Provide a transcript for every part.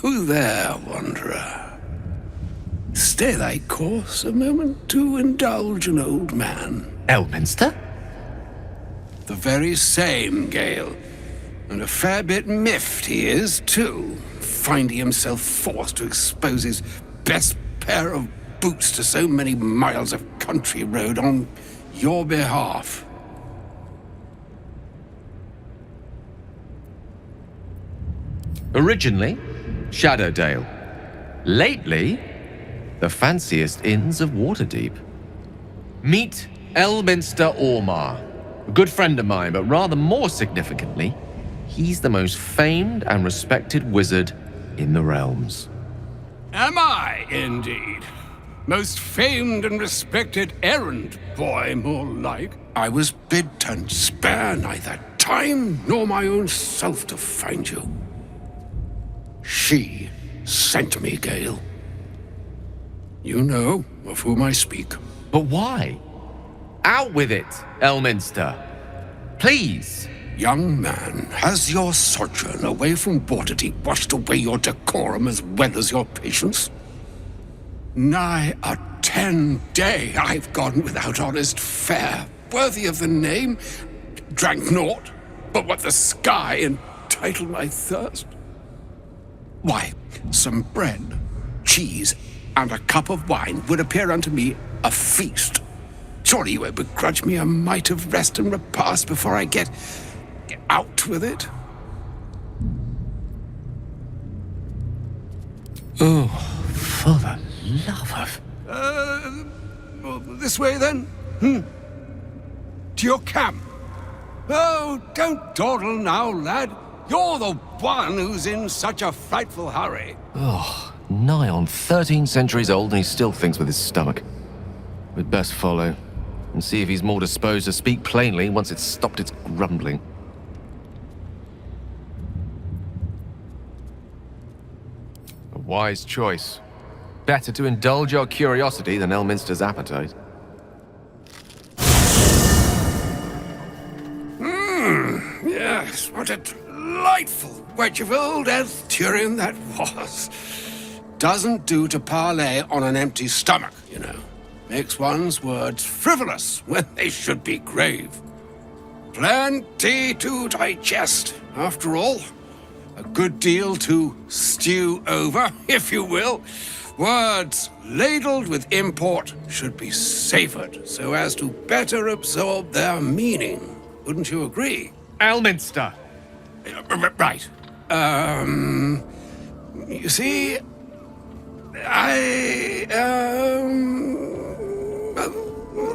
Who there, wanderer? Stay thy course a moment to indulge an old man. Elminster? The very same, Gale. And a fair bit miffed he is, too, finding himself forced to expose his best pair of boots to so many miles of country road on your behalf. Originally, Shadowdale. Lately, the fanciest inns of Waterdeep. Meet Elminster Ormar, a good friend of mine, but rather more significantly, he's the most famed and respected wizard in the realms. Am I, indeed? Most famed and respected errand boy, more like. I was bid to spare neither time nor my own self to find you. She sent me, Gale. You know of whom I speak. But why? Out with it, Elminster. Please. Young man, has your sojourn away from Waterdeep washed away your decorum as well as your patience? Nigh a 10-day I've gone without honest fare, worthy of the name, drank naught but what the sky entitled my thirst. Why, some bread, cheese, and a cup of wine would appear unto me a feast. Surely you won't begrudge me a mite of rest and repast before I get out with it? Oh, for the love of... This way then? To your camp? Oh, don't dawdle now, lad. You're the one who's in such a frightful hurry. Oh, nigh on 13 centuries old and he still thinks with his stomach. We'd best follow and see if he's more disposed to speak plainly once it's stopped its grumbling. A wise choice. Better to indulge your curiosity than Elminster's appetite. Yes, what a delightful wedge of old Elthurian that was. Doesn't do to parley on an empty stomach, you know. Makes one's words frivolous when they should be grave. Plenty to digest, after all. A good deal to stew over, if you will. Words ladled with import should be savored so as to better absorb their meaning. Wouldn't you agree? Elminster! Right. You see,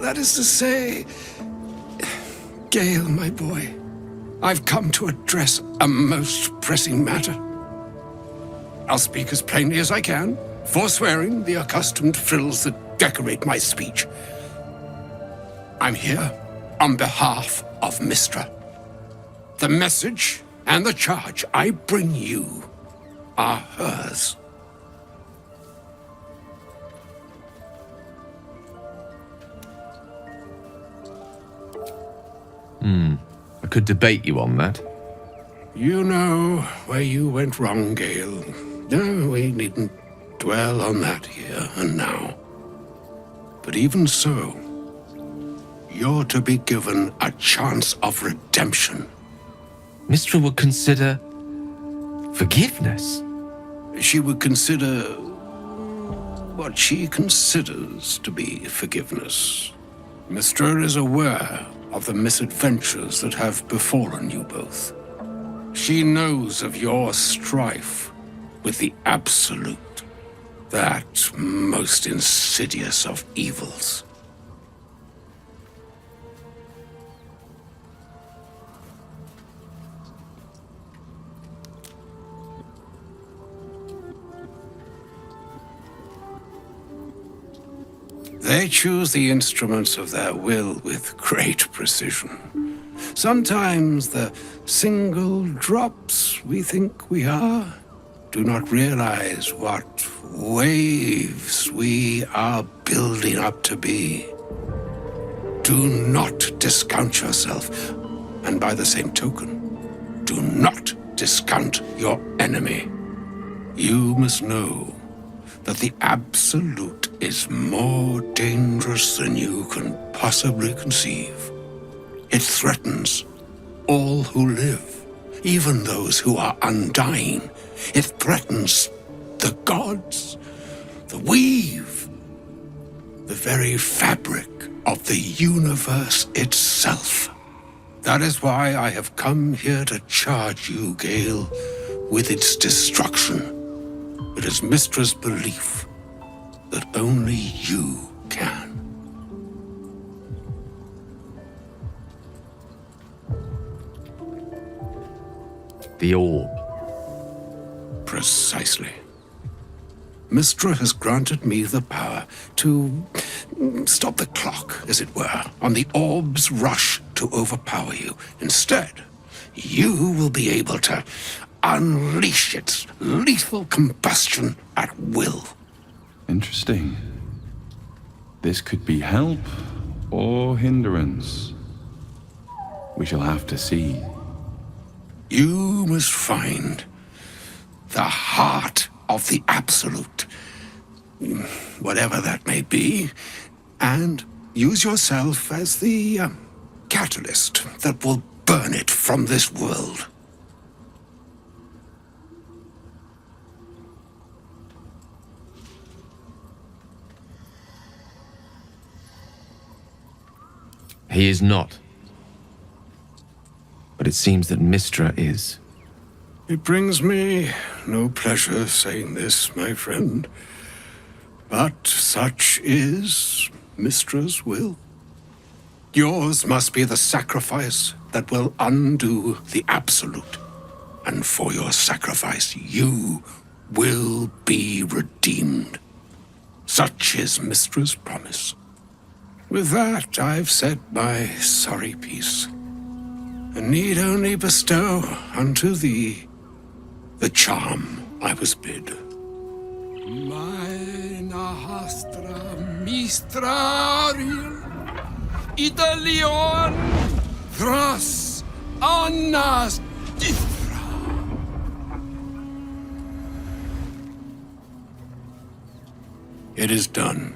that is to say, Gale, my boy, I've come to address a most pressing matter. I'll speak as plainly as I can, forswearing the accustomed frills that decorate my speech. I'm here on behalf of Mystra. The message and the charge I bring you are hers. I could debate you on that. You know where you went wrong, Gale. No, we needn't dwell on that here and now. But even so, you're to be given a chance of redemption. Mystra would consider... forgiveness? She would consider what she considers to be forgiveness. Mystra is aware of the misadventures that have befallen you both. She knows of your strife with the Absolute, that most insidious of evils. They choose the instruments of their will with great precision. Sometimes the single drops we think we are do not realize what waves we are building up to be. Do not discount yourself, and by the same token, do not discount your enemy. You must know that the Absolute is more dangerous than you can possibly conceive. It threatens all who live, even those who are undying. It threatens the gods, the weave, the very fabric of the universe itself. That is why I have come here to charge you, Gale, with its destruction. It is Mystra's belief that only you can. The orb. Precisely. Mystra has granted me the power to stop the clock, as it were, on the orb's rush to overpower you. Instead, you will be able to unleash its lethal combustion at will. Interesting. This could be help or hindrance. We shall have to see. You must find the heart of the Absolute, whatever that may be, and use yourself as the catalyst that will burn it from this world. He is not. But it seems that Mystra is. It brings me no pleasure saying this, my friend, but such is Mystra's will. Yours must be the sacrifice that will undo the Absolute, and for your sacrifice you will be redeemed. Such is Mystra's promise. With that, I've said my sorry piece, and need only bestow unto thee the charm I was bid. Meine hastra mistraril Italion thras annas dithra. It is done.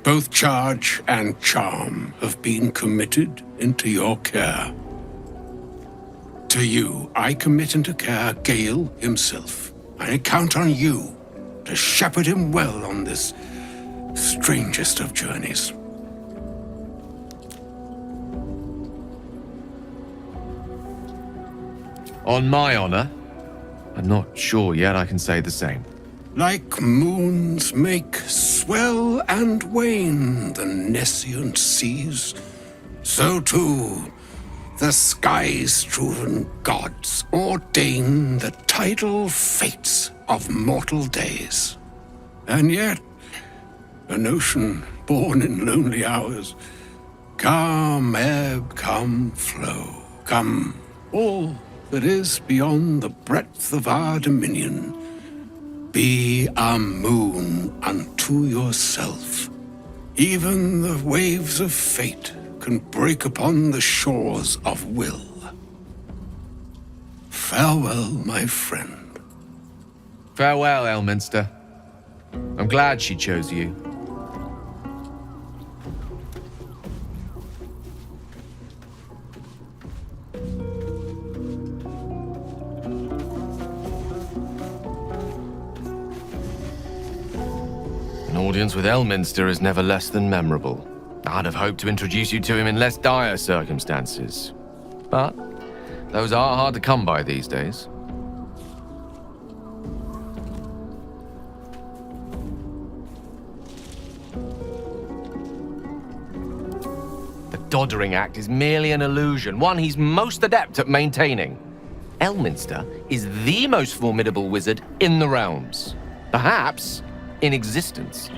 Both charge and charm have been committed into your care. To you, I commit into care Gale himself. I count on you to shepherd him well on this strangest of journeys. On my honor, I'm not sure yet I can say the same. Like moons make swell and wane the nescient seas, so too the sky-strewn gods ordain the tidal fates of mortal days. And yet, an ocean born in lonely hours, come ebb, come flow, come all that is beyond the breadth of our dominion. Be a moon unto yourself. Even the waves of fate can break upon the shores of will. Farewell, my friend. Farewell, Elminster. I'm glad she chose you. An audience with Elminster is never less than memorable. I'd have hoped to introduce you to him in less dire circumstances. But those are hard to come by these days. The Doddering Act is merely an illusion, one he's most adept at maintaining. Elminster is the most formidable wizard in the realms. Perhaps in existence.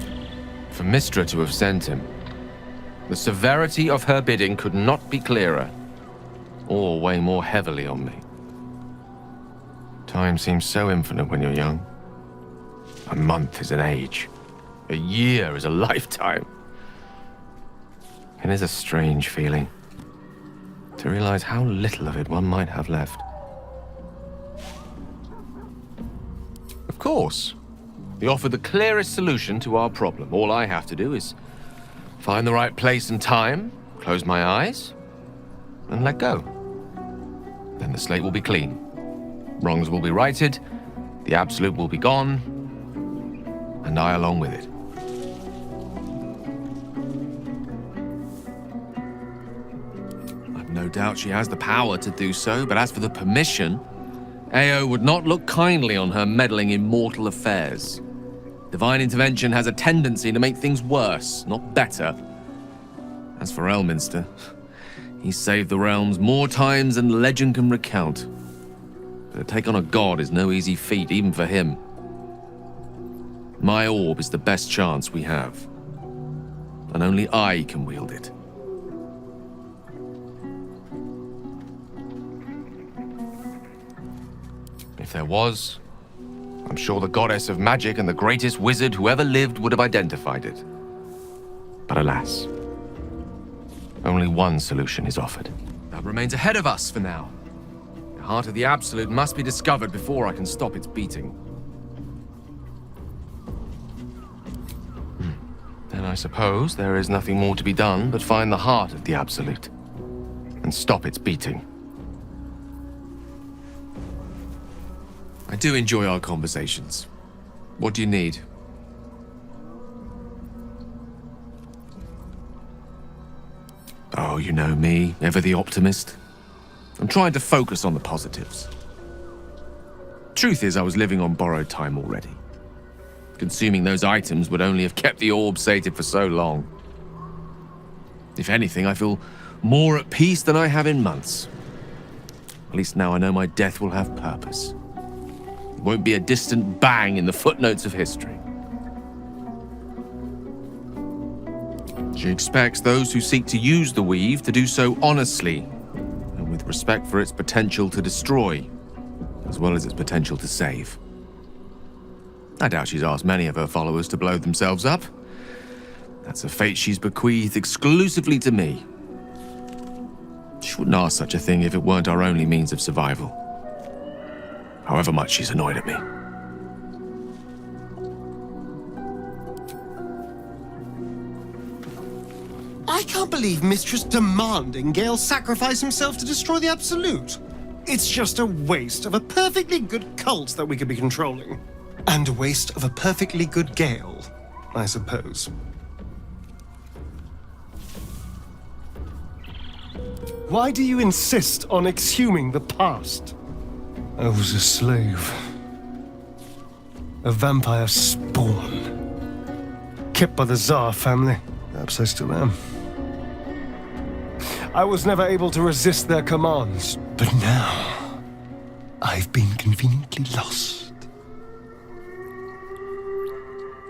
For Mystra to have sent him, the severity of her bidding could not be clearer, or weigh more heavily on me. Time seems so infinite when you're young. A month is an age. A year is a lifetime. It is a strange feeling to realize how little of it one might have left. Of course. He offered the clearest solution to our problem. All I have to do is find the right place and time, close my eyes, and let go. Then the slate will be clean. Wrongs will be righted, the absolute will be gone, and I along with it. I've no doubt she has the power to do so, but as for the permission, Ao would not look kindly on her meddling in mortal affairs. Divine intervention has a tendency to make things worse, not better. As for Elminster, he's saved the realms more times than legend can recount. But to take on a god is no easy feat, even for him. My orb is the best chance we have, and only I can wield it. If there was, I'm sure the goddess of magic and the greatest wizard who ever lived would have identified it. But alas, only one solution is offered. That remains ahead of us for now. The heart of the Absolute must be discovered before I can stop its beating. Then I suppose there is nothing more to be done but find the heart of the Absolute and stop its beating. I do enjoy our conversations. What do you need? Oh, you know me, ever the optimist. I'm trying to focus on the positives. Truth is, I was living on borrowed time already. Consuming those items would only have kept the orb sated for so long. If anything, I feel more at peace than I have in months. At least now I know my death will have purpose. It won't be a distant bang in the footnotes of history. She expects those who seek to use the weave to do so honestly, and with respect for its potential to destroy, as well as its potential to save. I doubt she's asked many of her followers to blow themselves up. That's a fate she's bequeathed exclusively to me. She wouldn't ask such a thing if it weren't our only means of survival. However much she's annoyed at me. I can't believe Mistress demanding Gale sacrifice himself to destroy the Absolute. It's just a waste of a perfectly good cult that we could be controlling. And a waste of a perfectly good Gale, I suppose. Why do you insist on exhuming the past? I was a slave. A vampire spawn. Kept by the Tsar family. Perhaps I still am. I was never able to resist their commands, but now I've been conveniently lost.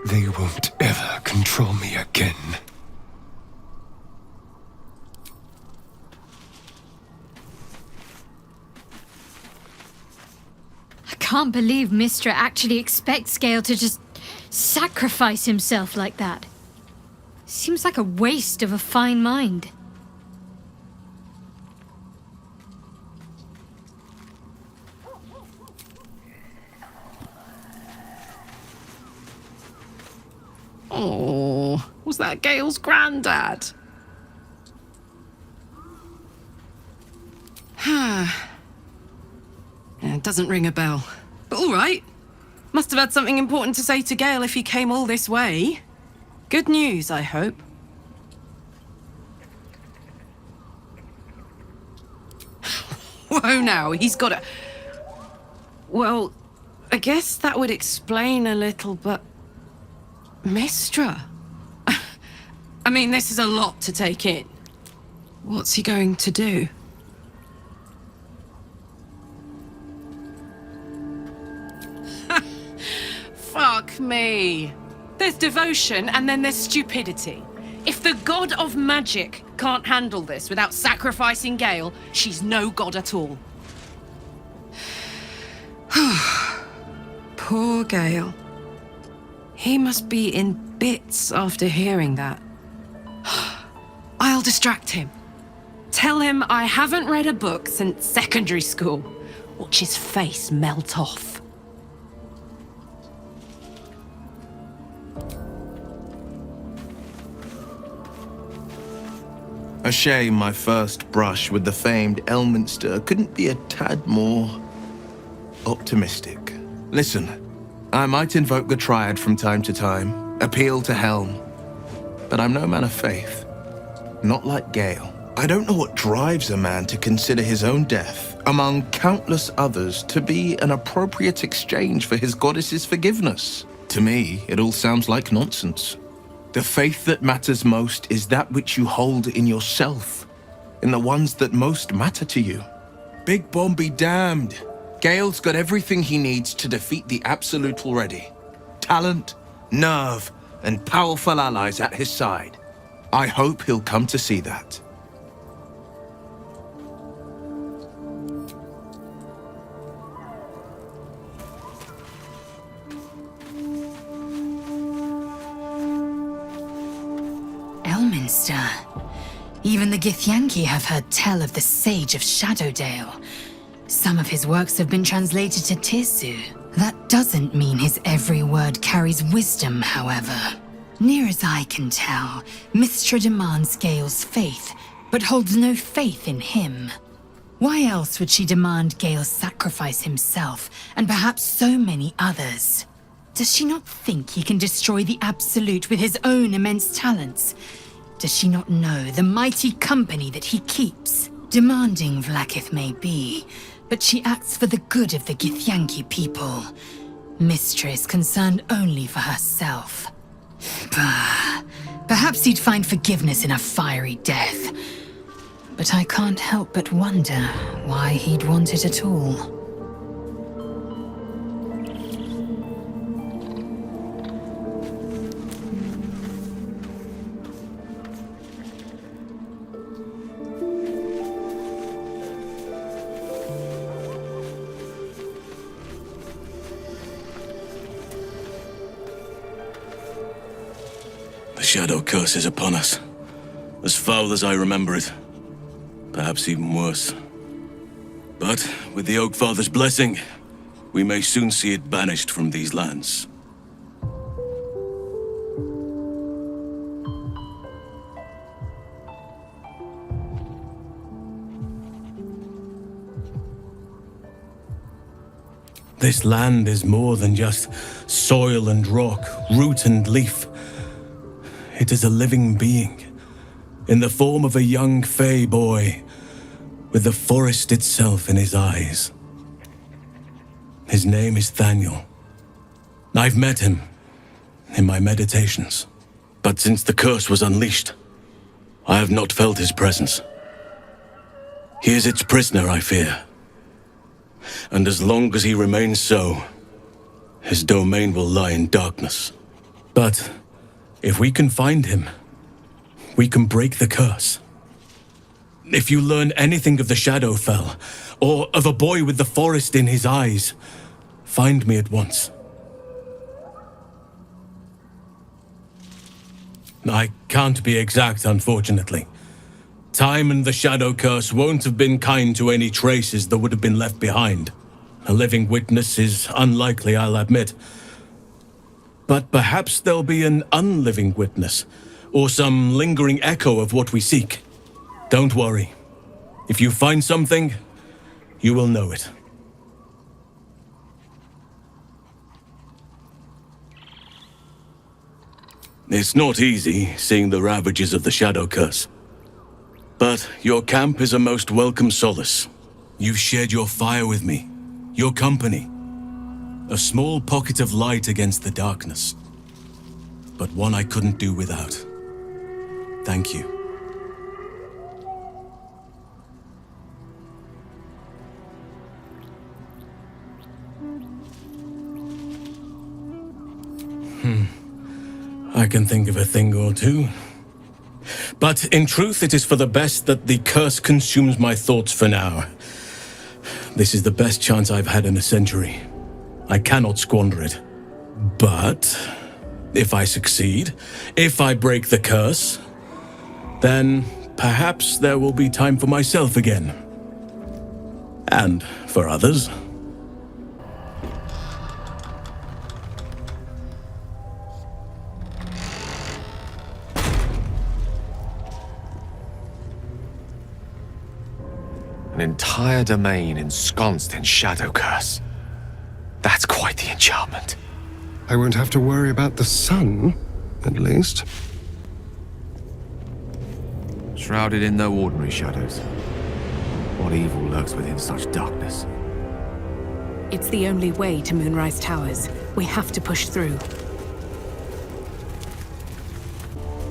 They won't ever control me again. I can't believe Mistra actually expects Gale to just sacrifice himself like that. Seems like a waste of a fine mind. Oh, was that Gale's granddad? It doesn't ring a bell. But all right. Must have had something important to say to Gale if he came all this way. Good news, I hope. Whoa now, he's got a... Well, I guess that would explain a little, but... Mistra? I mean, this is a lot to take in. What's he going to do? Fuck me. There's devotion and then there's stupidity. If the god of magic can't handle this without sacrificing Gale, she's no god at all. Poor Gale. He must be in bits after hearing that. I'll distract him. Tell him I haven't read a book since secondary school. Watch his face melt off. A shame my first brush with the famed Elminster couldn't be a tad more optimistic. Listen, I might invoke the Triad from time to time, appeal to Helm, but I'm no man of faith. Not like Gale. I don't know what drives a man to consider his own death, among countless others, to be an appropriate exchange for his goddess's forgiveness. To me, it all sounds like nonsense. The faith that matters most is that which you hold in yourself, in the ones that most matter to you. Big Bomb be damned. Gale's got everything he needs to defeat the Absolute already. Talent, nerve, and powerful allies at his side. I hope he'll come to see that. Elminster. Even the Githyanki have heard tell of the Sage of Shadowdale. Some of his works have been translated to Tirsu. That doesn't mean his every word carries wisdom, however. Near as I can tell, Mystra demands Gale's faith, but holds no faith in him. Why else would she demand Gale sacrifice himself, and perhaps so many others? Does she not think he can destroy the Absolute with his own immense talents? Does she not know the mighty company that he keeps? Demanding Vlaakith may be, but she acts for the good of the Githyanki people. Mystra is concerned only for herself. Bah, perhaps he'd find forgiveness in a fiery death. But I can't help but wonder why he'd want it at all. The Shadow Curse is upon us. As foul as I remember it. Perhaps even worse. But with the Oak Father's blessing, we may soon see it banished from these lands. This land is more than just soil and rock, root and leaf. It is a living being, in the form of a young Fey boy, with the forest itself in his eyes. His name is Thaniel. I've met him in my meditations, but since the curse was unleashed, I have not felt his presence. He is its prisoner, I fear. And as long as he remains so, his domain will lie in darkness. But if we can find him, we can break the curse. If you learn anything of the Shadowfell, or of a boy with the forest in his eyes, find me at once. I can't be exact, unfortunately. Time and the Shadow Curse won't have been kind to any traces that would have been left behind. A living witness is unlikely, I'll admit. But perhaps there'll be an unliving witness, or some lingering echo of what we seek. Don't worry. If you find something, you will know it. It's not easy, seeing the ravages of the Shadow Curse. But your camp is a most welcome solace. You've shared your fire with me, your company. A small pocket of light against the darkness. But one I couldn't do without. Thank you. I can think of a thing or two. But in truth, it is for the best that the curse consumes my thoughts for now. This is the best chance I've had in a century. I cannot squander it. But if I succeed, if I break the curse, then perhaps there will be time for myself again. And for others. entire domain ensconced in shadow curse. That's quite the enchantment. I won't have to worry about the sun, at least. Shrouded in no ordinary shadows. What evil lurks within such darkness? It's the only way to Moonrise Towers. We have to push through.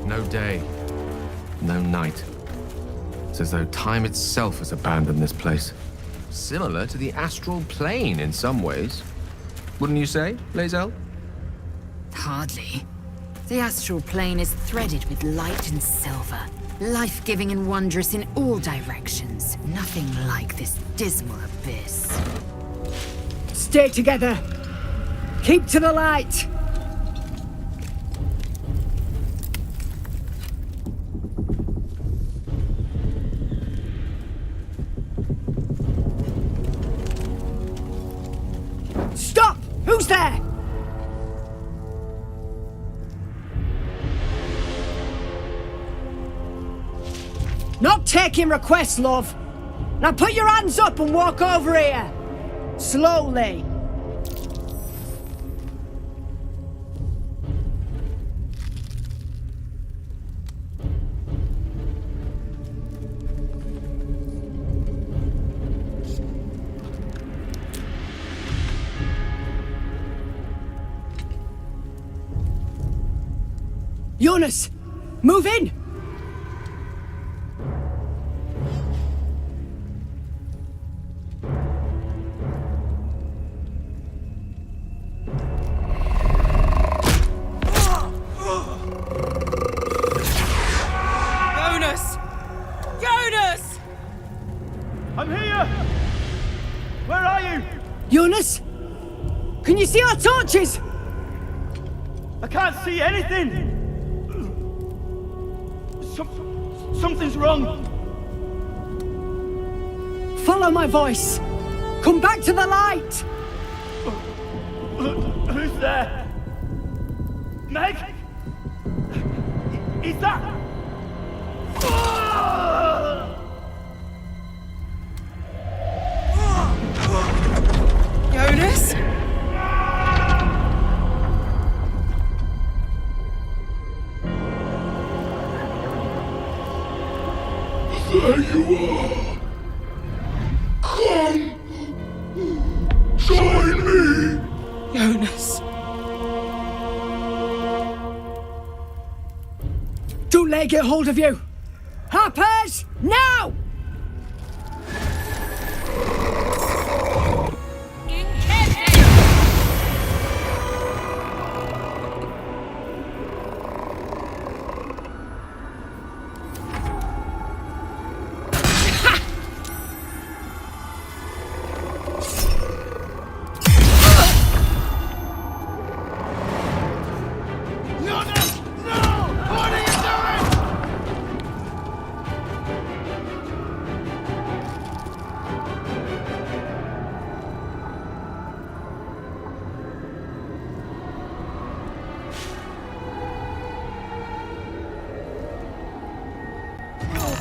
No day, no night. It's as though time itself has abandoned this place. Similar to the astral plane in some ways. Wouldn't you say, Lae'zel? Hardly. The astral plane is threaded with light and silver, life-giving and wondrous in all directions. Nothing like this dismal abyss. Stay together. Keep to the light. Stop! Who's there? Not taking requests, love. Now put your hands up and walk over here. Slowly. Jonas, move in! Jonas! Jonas! I'm here! Where are you? Jonas? Can you see our torches? I can't see anything! Something's wrong. Follow my voice. Come back to the light. Who's there? Meg? Is that? Jonas? There you are. Come. Join me. Jonas. Don't let it get hold of you. Harpers, now!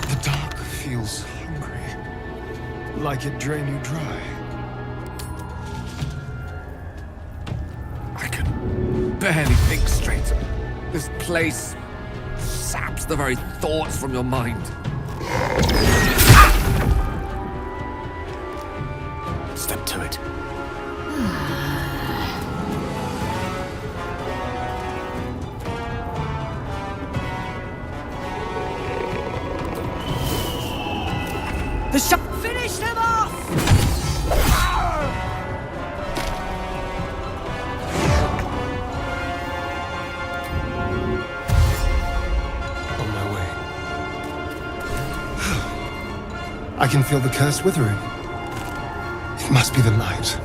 The dark feels hungry. Like it drain you dry. I can barely think straight. This place saps the very thoughts from your mind. Step to it. The shot. Finish them off! On my way. I can feel the curse withering. It must be the light.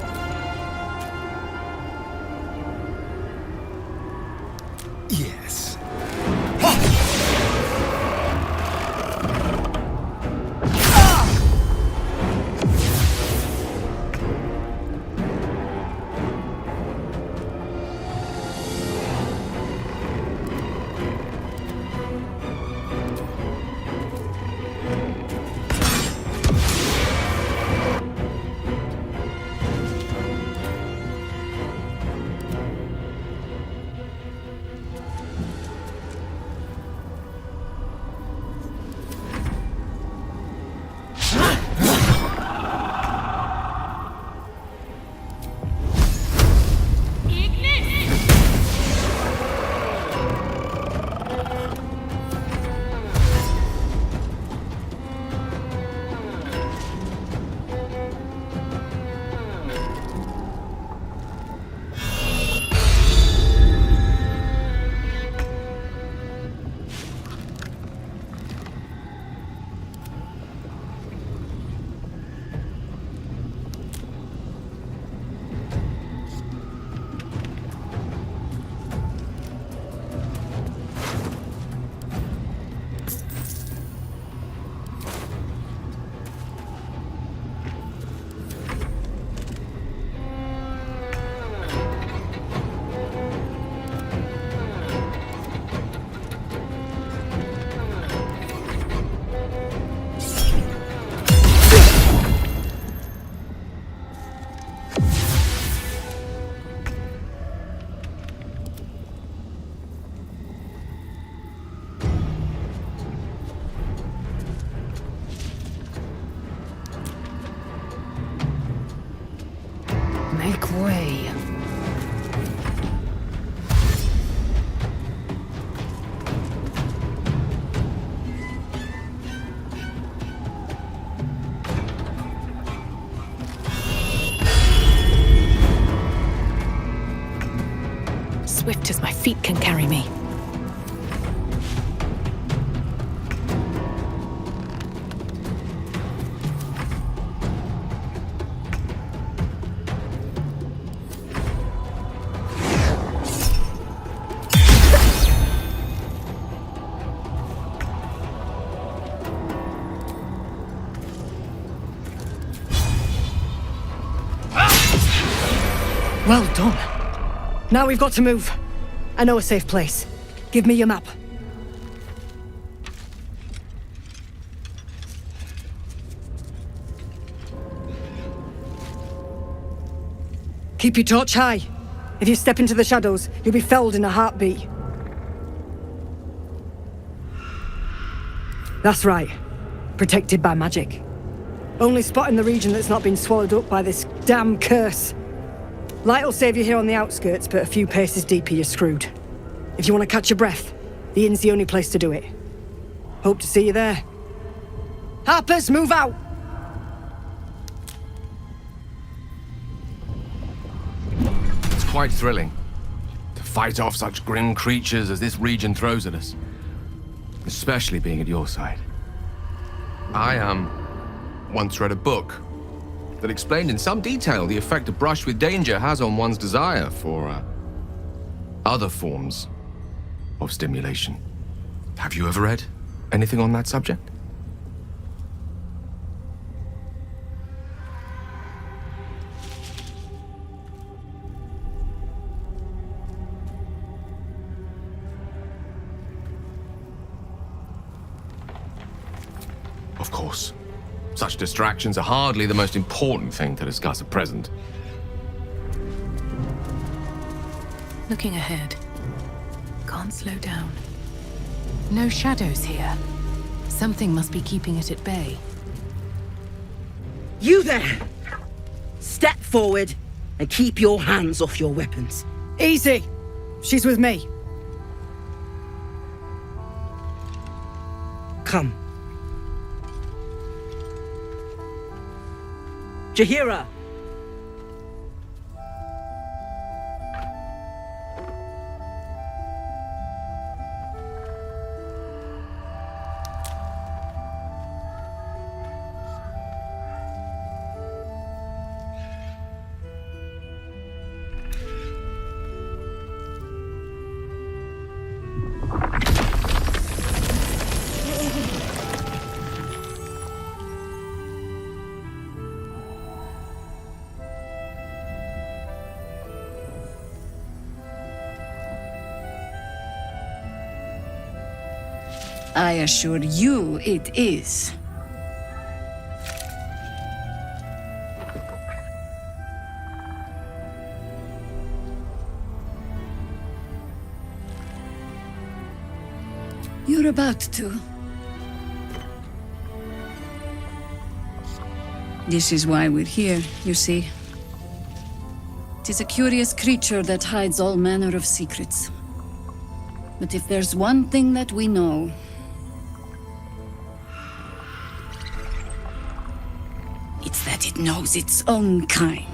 Yes. way. Swift as my feet can carry me. Well done. Now we've got to move. I know a safe place. Give me your map. Keep your torch high. If you step into the shadows, you'll be felled in a heartbeat. That's right. Protected by magic. Only spot in the region that's not been swallowed up by this damn curse. Light will save you here on the outskirts, but a few paces deeper you're screwed. If you want to catch your breath, the inn's the only place to do it. Hope to see you there. Harpers, move out! It's quite thrilling to fight off such grim creatures as this region throws at us. Especially being at your side. I once read a book that explained in some detail the effect a brush with danger has on one's desire for other forms of stimulation. Have you ever read anything on that subject? Of course. Such distractions are hardly the most important thing to discuss at present. Looking ahead. Can't slow down. No shadows here. Something must be keeping it at bay. You there! Step forward and keep your hands off your weapons. Easy! She's with me. Come. Jahira! I assure you it is. You're about to. This is why we're here, you see. It is a curious creature that hides all manner of secrets. But if there's one thing that we know, it's that it knows its own kind.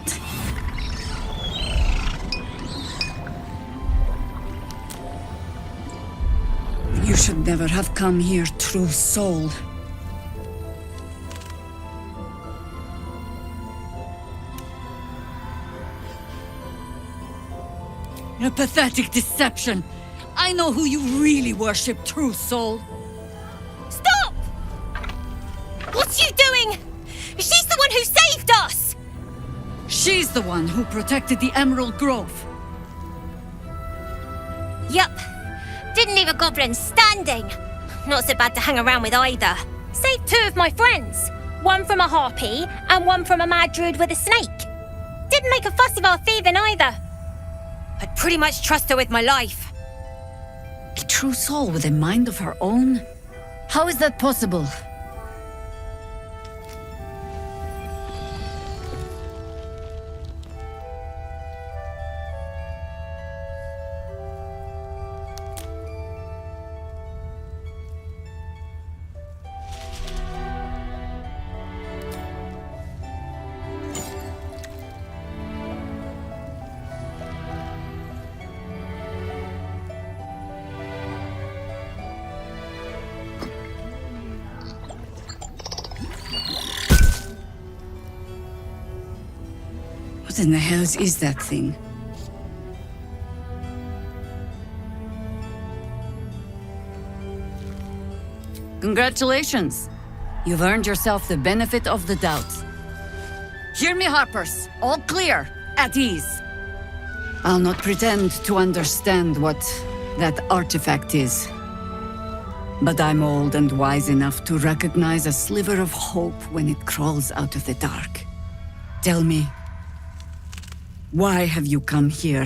You should never have come here, true soul. A pathetic deception. I know who you really worship, true soul. Stop! What's you doing? She's the one who saved us! She's the one who protected the Emerald Grove. Yup. Didn't leave a goblin standing. Not so bad to hang around with either. Saved two of my friends. One from a harpy and one from a mad druid with a snake. Didn't make a fuss of our thieving either. I'd pretty much trust her with my life. A true soul with a mind of her own? How is that possible? in the hells is that thing? Congratulations. You've earned yourself the benefit of the doubt. Hear me, Harpers. All clear. At ease. I'll not pretend to understand what that artifact is. But I'm old and wise enough to recognize a sliver of hope when it crawls out of the dark. Tell me, why have you come here?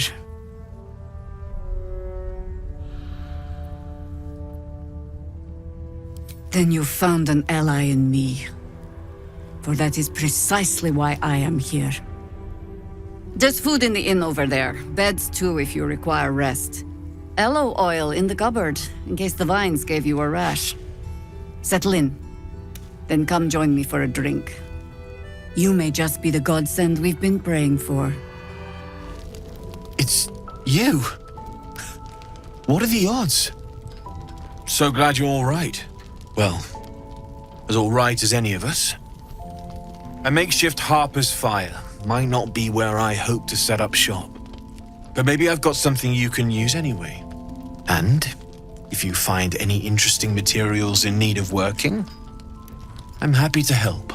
Then you found an ally in me. For that is precisely why I am here. There's food in the inn over there. Beds too if you require rest. Aloe oil in the cupboard, in case the vines gave you a rash. Settle in. Then come join me for a drink. You may just be the godsend we've been praying for. It's you. What are the odds? So glad you're all right. Well, as all right as any of us. A makeshift Harper's fire might not be where I hope to set up shop. But maybe I've got something you can use anyway. And if you find any interesting materials in need of working, I'm happy to help.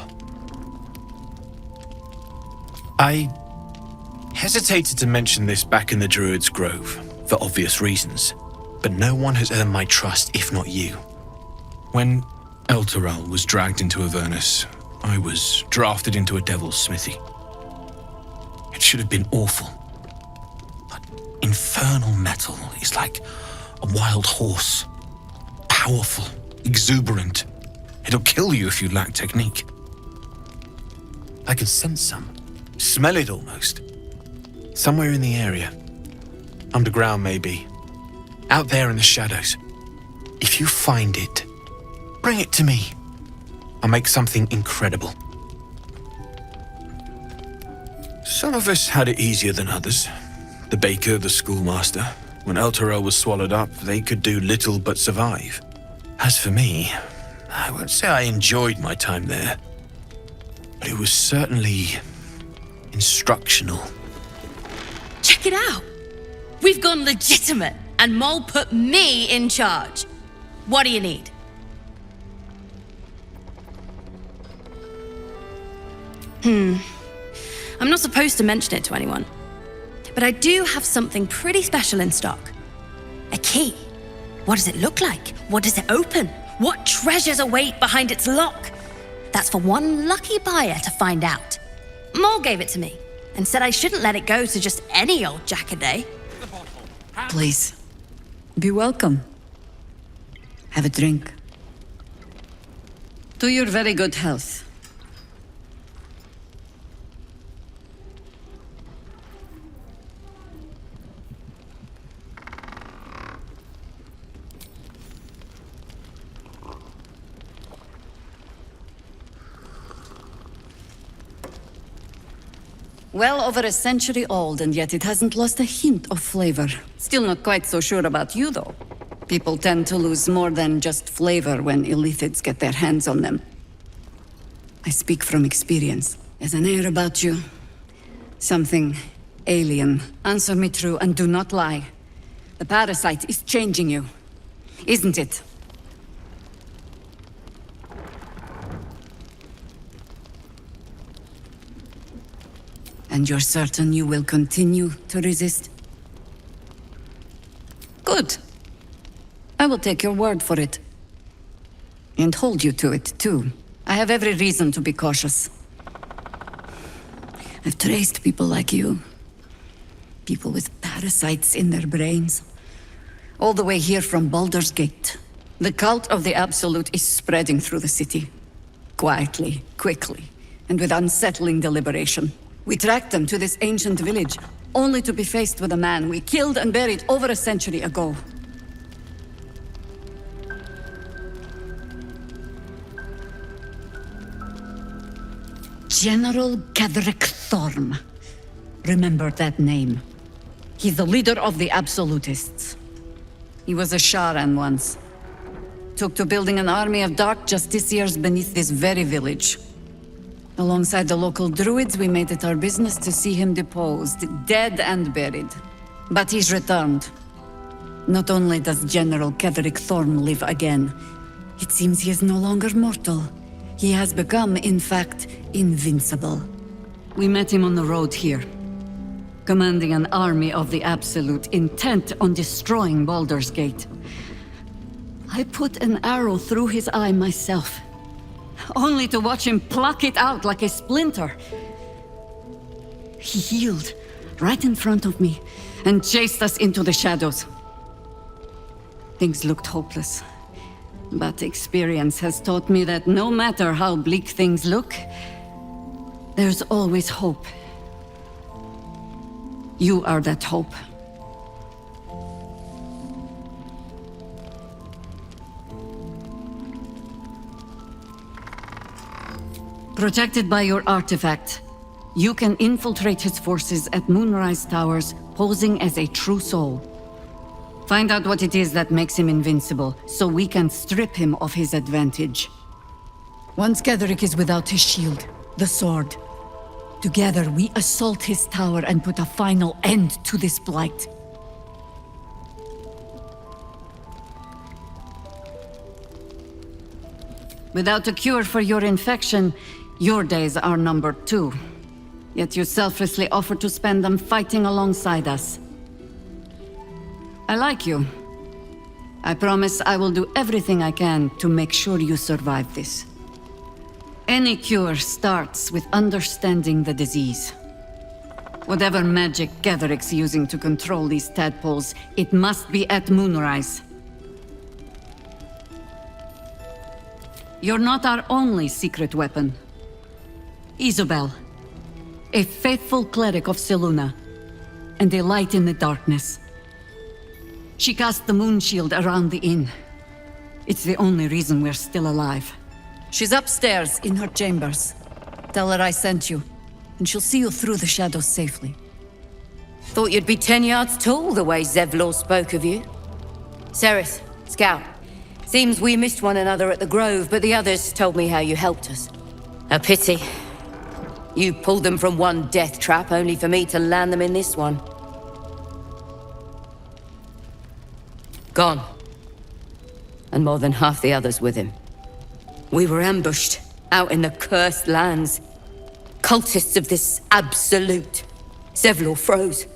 I hesitated to mention this back in the Druid's Grove, for obvious reasons, but no one has earned my trust if not you. When Elturel was dragged into Avernus, I was drafted into a devil's smithy. It should have been awful. But infernal metal is like a wild horse. Powerful, exuberant. It'll kill you if you lack technique. I can sense some. Smell it almost. Somewhere in the area. Underground, maybe. Out there in the shadows. If you find it, bring it to me. I'll make something incredible. Some of us had it easier than others. The baker, the schoolmaster. When Elturel was swallowed up, they could do little but survive. As for me, I won't say I enjoyed my time there. But it was certainly instructional. Check it out! We've gone legitimate, and Mole put me in charge. What do you need? I'm not supposed to mention it to anyone, but I do have something pretty special in stock. A key. What does it look like? What does it open? What treasures await behind its lock? That's for one lucky buyer to find out. Mole gave it to me and said I shouldn't let it go to just any old Jackaday. Please, be welcome. Have a drink. To your very good health. Well over a century old, and yet it hasn't lost a hint of flavor. Still not quite so sure about you, though. People tend to lose more than just flavor when illithids get their hands on them. I speak from experience. There's an air about you. Something alien. Answer me true and do not lie. The parasite is changing you, isn't it? And you're certain you will continue to resist? Good. I will take your word for it. And hold you to it, too. I have every reason to be cautious. I've traced people like you. People with parasites in their brains. All the way here from Baldur's Gate. The cult of the Absolute is spreading through the city. Quietly, quickly, and with unsettling deliberation. We tracked them to this ancient village, only to be faced with a man we killed and buried over a century ago. General Cleric Thorm. Remember that name. He's the leader of the Absolutists. He was a Sharan once. Took to building an army of dark justiciars beneath this very village. Alongside the local druids, we made it our business to see him deposed, dead and buried. But he's returned. Not only does General Cleric Thorn live again, it seems he is no longer mortal. He has become, in fact, invincible. We met him on the road here, commanding an army of the Absolute, intent on destroying Baldur's Gate. I put an arrow through his eye myself, only to watch him pluck it out like a splinter. He healed right in front of me and chased us into the shadows. Things looked hopeless, but experience has taught me that no matter how bleak things look, there's always hope. You are that hope. Protected by your artifact, you can infiltrate his forces at Moonrise Towers, posing as a true soul. Find out what it is that makes him invincible, so we can strip him of his advantage. Once Cleric is without his shield, the sword, together we assault his tower and put a final end to this blight. Without a cure for your infection, your days are numbered too. Yet you selflessly offer to spend them fighting alongside us. I like you. I promise I will do everything I can to make sure you survive this. Any cure starts with understanding the disease. Whatever magic Cleric's using to control these tadpoles, it must be at Moonrise. You're not our only secret weapon. Isobel, a faithful cleric of Selûne, and a light in the darkness. She cast the moon shield around the inn. It's the only reason we're still alive. She's upstairs in her chambers. Tell her I sent you, and she'll see you through the shadows safely. Thought you'd be 10 yards tall the way Zevlor spoke of you. Sereth, Scout. Seems we missed one another at the Grove, but the others told me how you helped us. A pity. You pulled them from one death trap, only for me to land them in this one. Gone. And more than half the others with him. We were ambushed, out in the cursed lands. Cultists of this absolute. Zevlor froze,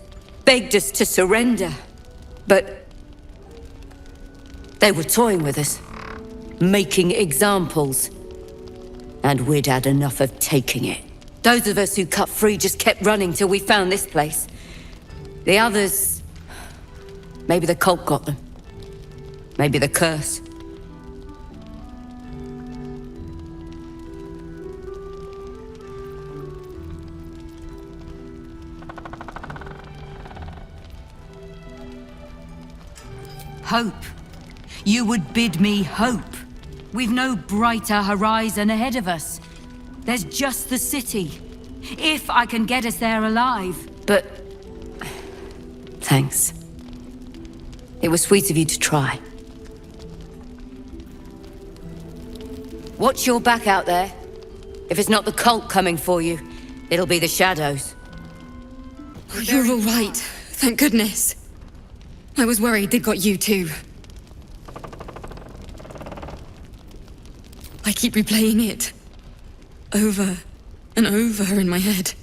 begged us to surrender. But they were toying with us, making examples. And we'd had enough of taking it. Those of us who cut free just kept running till we found this place. The others... maybe the cult got them. Maybe the curse. Hope. You would bid me hope. We've no brighter horizon ahead of us. There's just the city. If I can get us there alive. But... thanks. It was sweet of you to try. Watch your back out there. If it's not the cult coming for you, it'll be the shadows. Oh, you're all right. Thank goodness. I was worried they'd got you too. I keep replaying it. Over and over in my head.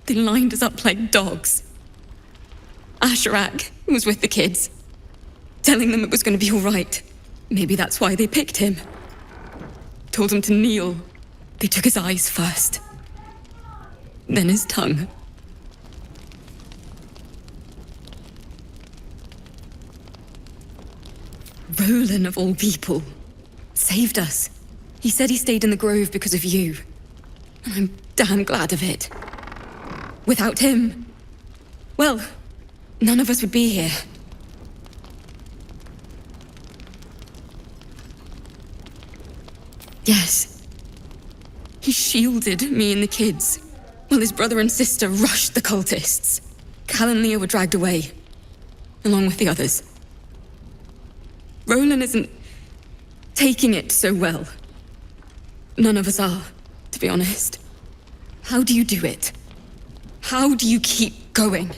They lined us up like dogs. Asherak was with the kids, telling them it was going to be all right. Maybe that's why they picked him. Told him to kneel. They took his eyes first. Then his tongue. Roland, of all people, saved us. He said he stayed in the Grove because of you. And I'm damn glad of it. Without him, well, none of us would be here. Yes. He shielded me and the kids, while his brother and sister rushed the cultists. Cal and Leah were dragged away, along with the others. Roland isn't taking it so well. None of us are, to be honest. How do you do it? How do you keep going?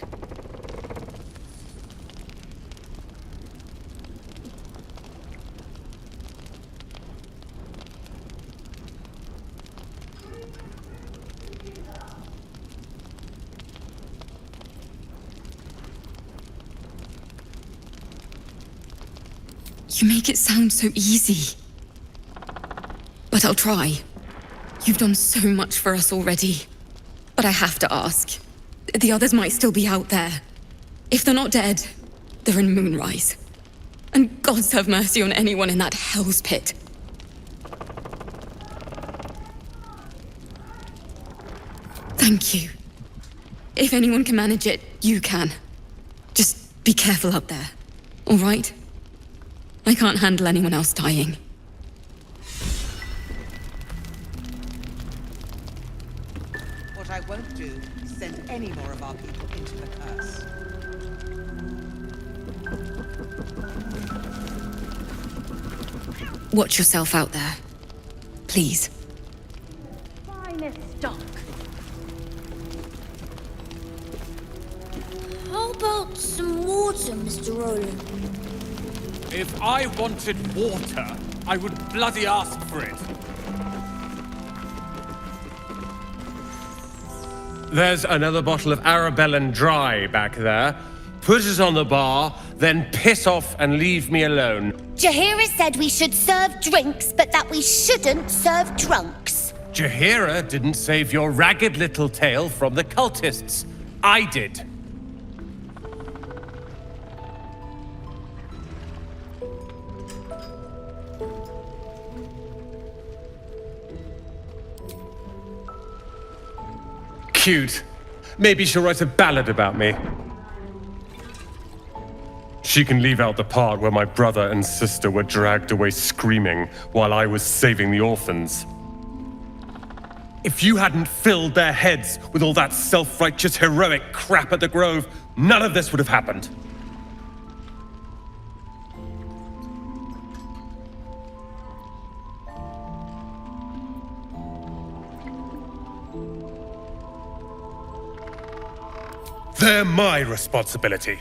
You make it sound so easy. But I'll try. You've done so much for us already. But I have to ask. The others might still be out there. If they're not dead, they're in Moonrise. And gods have mercy on anyone in that hell's pit. Thank you. If anyone can manage it, you can. Just be careful up there, all right? I can't handle anyone else dying. What I won't do is send any more of our people into the curse. Watch yourself out there. Please. Finest stock. How about some water, Mr. Roland? If I wanted water, I would bloody ask for it. There's another bottle of Arabellan Dry back there. Put it on the bar, then piss off and leave me alone. Jaheira said we should serve drinks, but that we shouldn't serve drunks. Jaheira didn't save your ragged little tail from the cultists. I did. Cute. Maybe she'll write a ballad about me. She can leave out the part where my brother and sister were dragged away screaming while I was saving the orphans. If you hadn't filled their heads with all that self-righteous heroic crap at the Grove, none of this would have happened. They're my responsibility.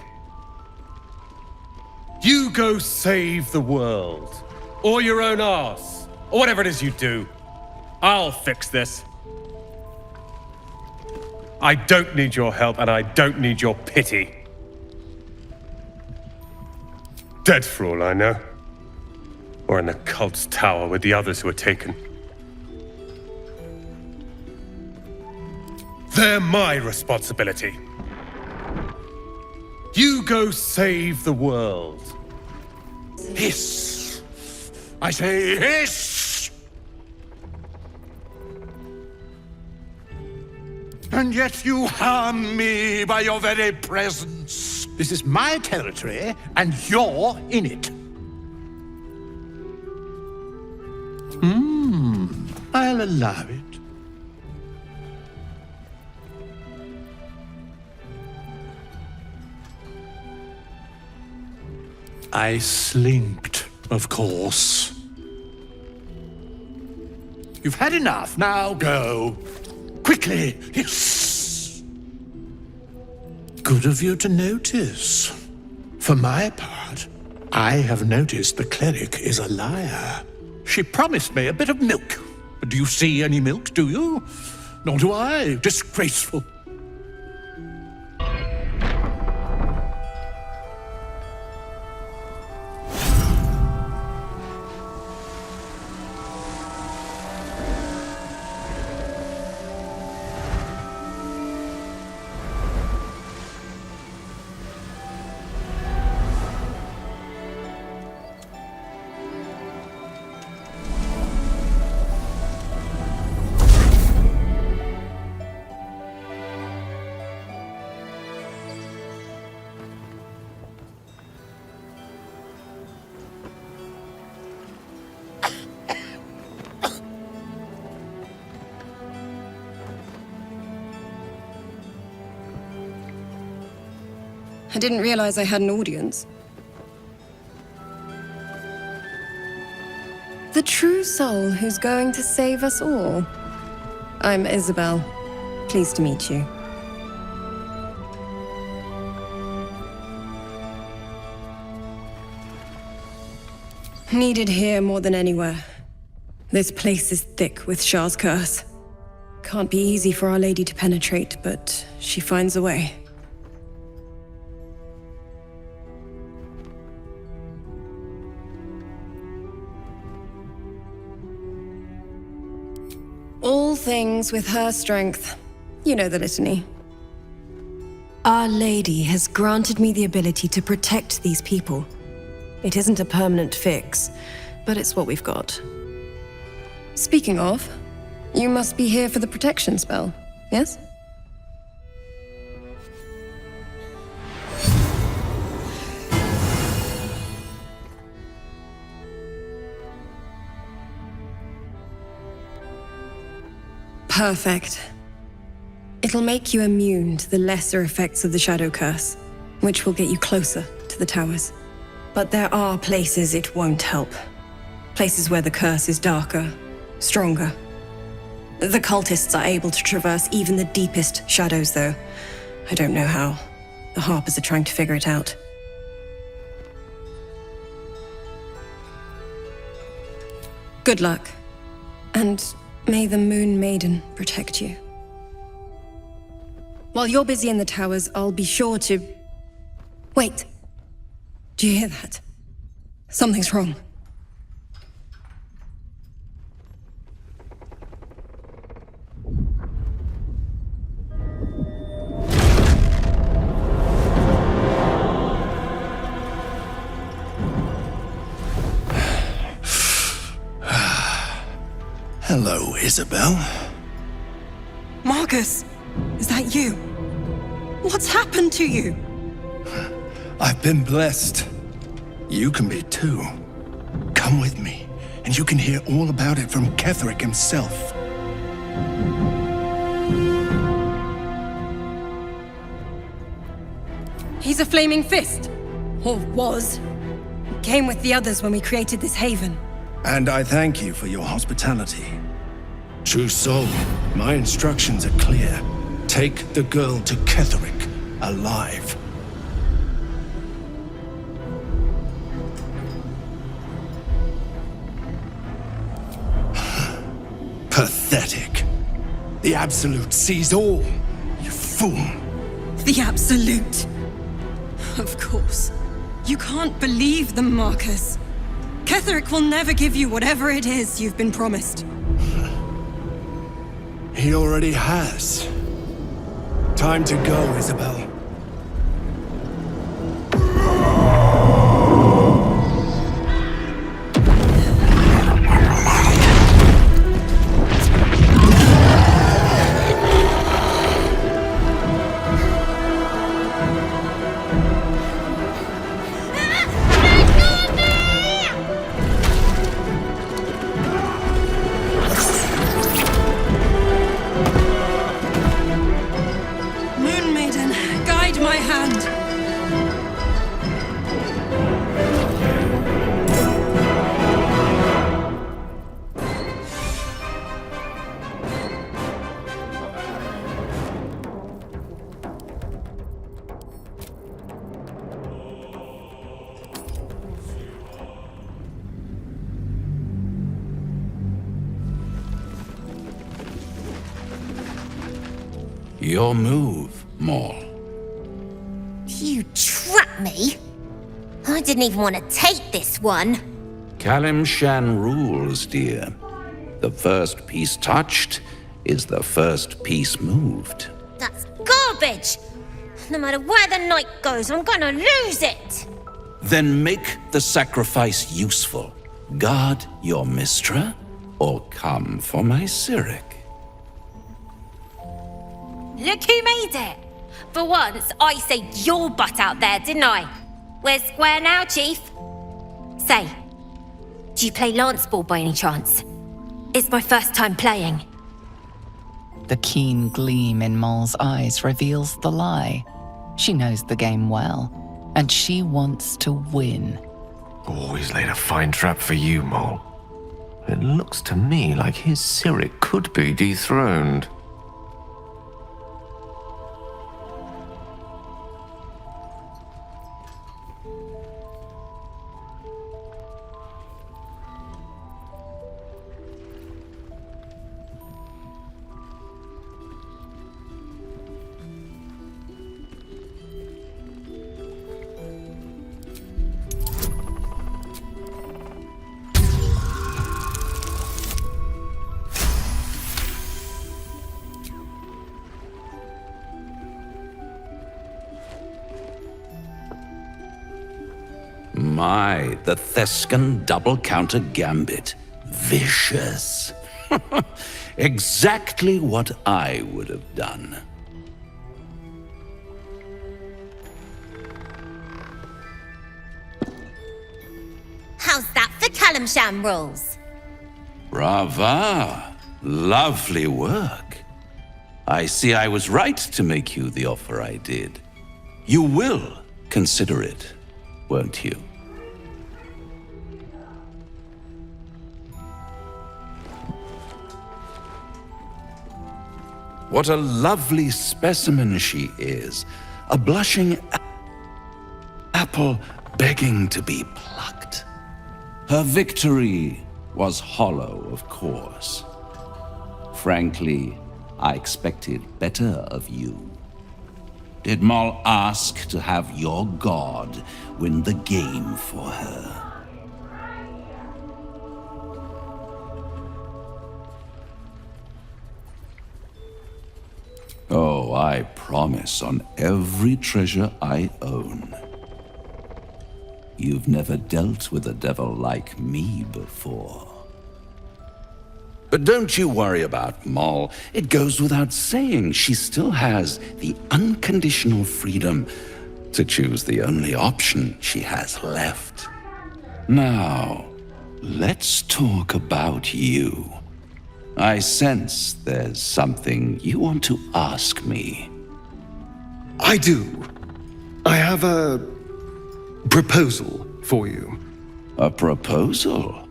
You go save the world. Or your own arse. Or whatever it is you do. I'll fix this. I don't need your help, and I don't need your pity. Dead for all I know. Or in the cult's tower with the others who were taken. They're my responsibility. You go save the world. Hiss! I say hiss! And yet you harm me by your very presence. This is my territory, and you're in it. I'll allow it. I slinked, of course. You've had enough, now go. Quickly, yes. Good of you to notice. For my part, I have noticed the cleric is a liar. She promised me a bit of milk. Do you see any milk, do you? Nor do I. Disgraceful. I didn't realize I had an audience. The true soul who's going to save us all. I'm Isabel. Pleased to meet you. Needed here more than anywhere. This place is thick with Shah's curse. Can't be easy for Our Lady to penetrate, but she finds a way. All things with her strength. You know the litany. Our Lady has granted me the ability to protect these people. It isn't a permanent fix, but it's what we've got. Speaking of, you must be here for the protection spell, yes? Perfect. It'll make you immune to the lesser effects of the Shadow Curse, which will get you closer to the towers. But there are places it won't help. Places where the curse is darker, stronger. The cultists are able to traverse even the deepest shadows, though. I don't know how. The Harpers are trying to figure it out. Good luck. And may the Moon Maiden protect you. While you're busy in the towers, I'll be sure to... Wait. Do you hear that? Something's wrong. Hello, Isabel. Marcus, is that you? What's happened to you? I've been blessed. You can be too. Come with me, and you can hear all about it from Cleric himself. He's a flaming fist. Or was. Came with the others when we created this haven. And I thank you for your hospitality. True soul, my instructions are clear. Take the girl to Cleric, alive. Pathetic. The Absolute sees all, you fool. The Absolute. Of course. You can't believe them, Marcus. Cleric will never give you whatever it is you've been promised. He already has. Time to go, Isabel. Moon Maiden, guide my hand. Your move, Maul. You trapped me? I didn't even want to take this one. Kalim Shan rules, dear. The first piece touched is the first piece moved. That's garbage! No matter where the night goes, I'm gonna lose it! Then make the sacrifice useful. Guard your Mistra, or come for my Cleric. Look who made it! For once, I saved your butt out there, didn't I? We're square now, Chief. Say, do you play lance ball by any chance? It's my first time playing. The keen gleam in Maul's eyes reveals the lie. She knows the game well, and she wants to win. Always laid a fine trap for you, Maul. It looks to me like his Cleric could be dethroned. My, the Thescan double counter gambit. Vicious. Exactly what I would have done. How's that for Kalimshan rules? Brava. Lovely work. I see I was right to make you the offer I did. You will consider it, won't you? What a lovely specimen she is. A blushing apple begging to be plucked. Her victory was hollow, of course. Frankly, I expected better of you. Did Maul ask to have your god win the game for her? Oh, I promise on every treasure I own. You've never dealt with a devil like me before. But don't you worry about Maul. It goes without saying she still has the unconditional freedom to choose the only option she has left. Now, let's talk about you. I sense there's something you want to ask me. I do. I have a proposal for you. A proposal?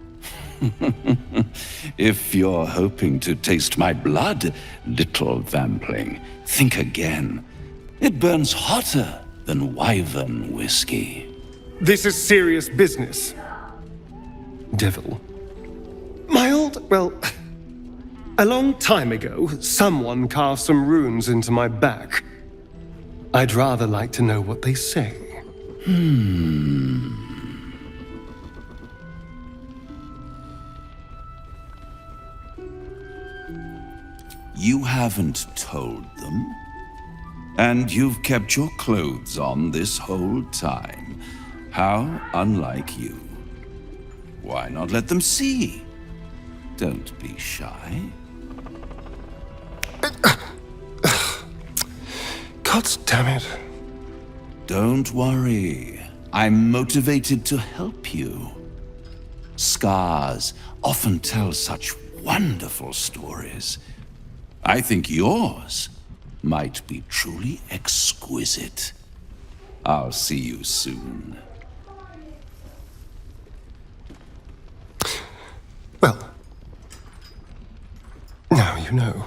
If you're hoping to taste my blood, little vampling, think again. It burns hotter than wyvern whiskey. This is serious business. Devil. Well, a long time ago, someone carved some runes into my back. I'd rather like to know what they say. You haven't told them, and you've kept your clothes on this whole time. How unlike you. Why not let them see? Don't be shy. God damn it. Don't worry. I'm motivated to help you. Scars often tell such wonderful stories. I think yours might be truly exquisite. I'll see you soon. Well, now you know.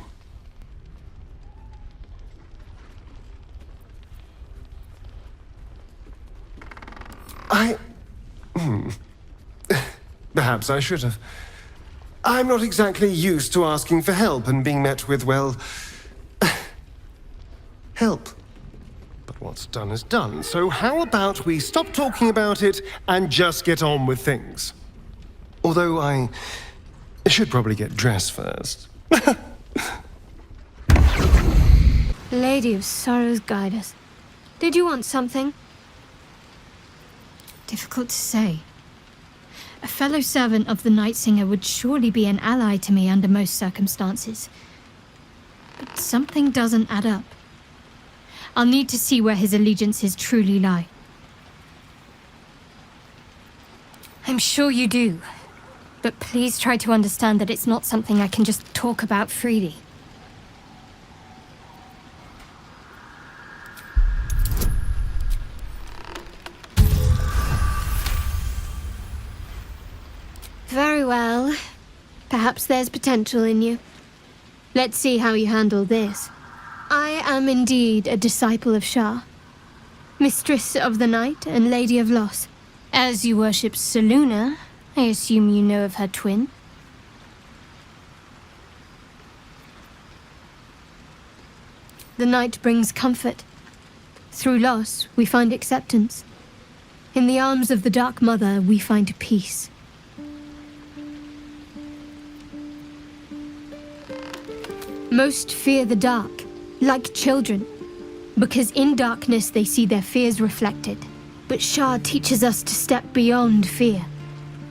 Perhaps I should have. I'm not exactly used to asking for help and being met with, well, help. But what's done is done, so how about we stop talking about it and just get on with things? Although I should probably get dressed first. Lady of Sorrows, guide us. Did you want something? Difficult to say. A fellow servant of the Night Singer would surely be an ally to me under most circumstances. But something doesn't add up. I'll need to see where his allegiances truly lie. I'm sure you do. But please try to understand that it's not something I can just talk about freely. Very well. Perhaps there's potential in you. Let's see how you handle this. I am indeed a disciple of Shah, Mistress of the Night and Lady of Loss. As you worship Selûne, I assume you know of her twin. The night brings comfort. Through loss, we find acceptance. In the arms of the Dark Mother, we find peace. Most fear the dark, like children, because in darkness they see their fears reflected. But Shah teaches us to step beyond fear,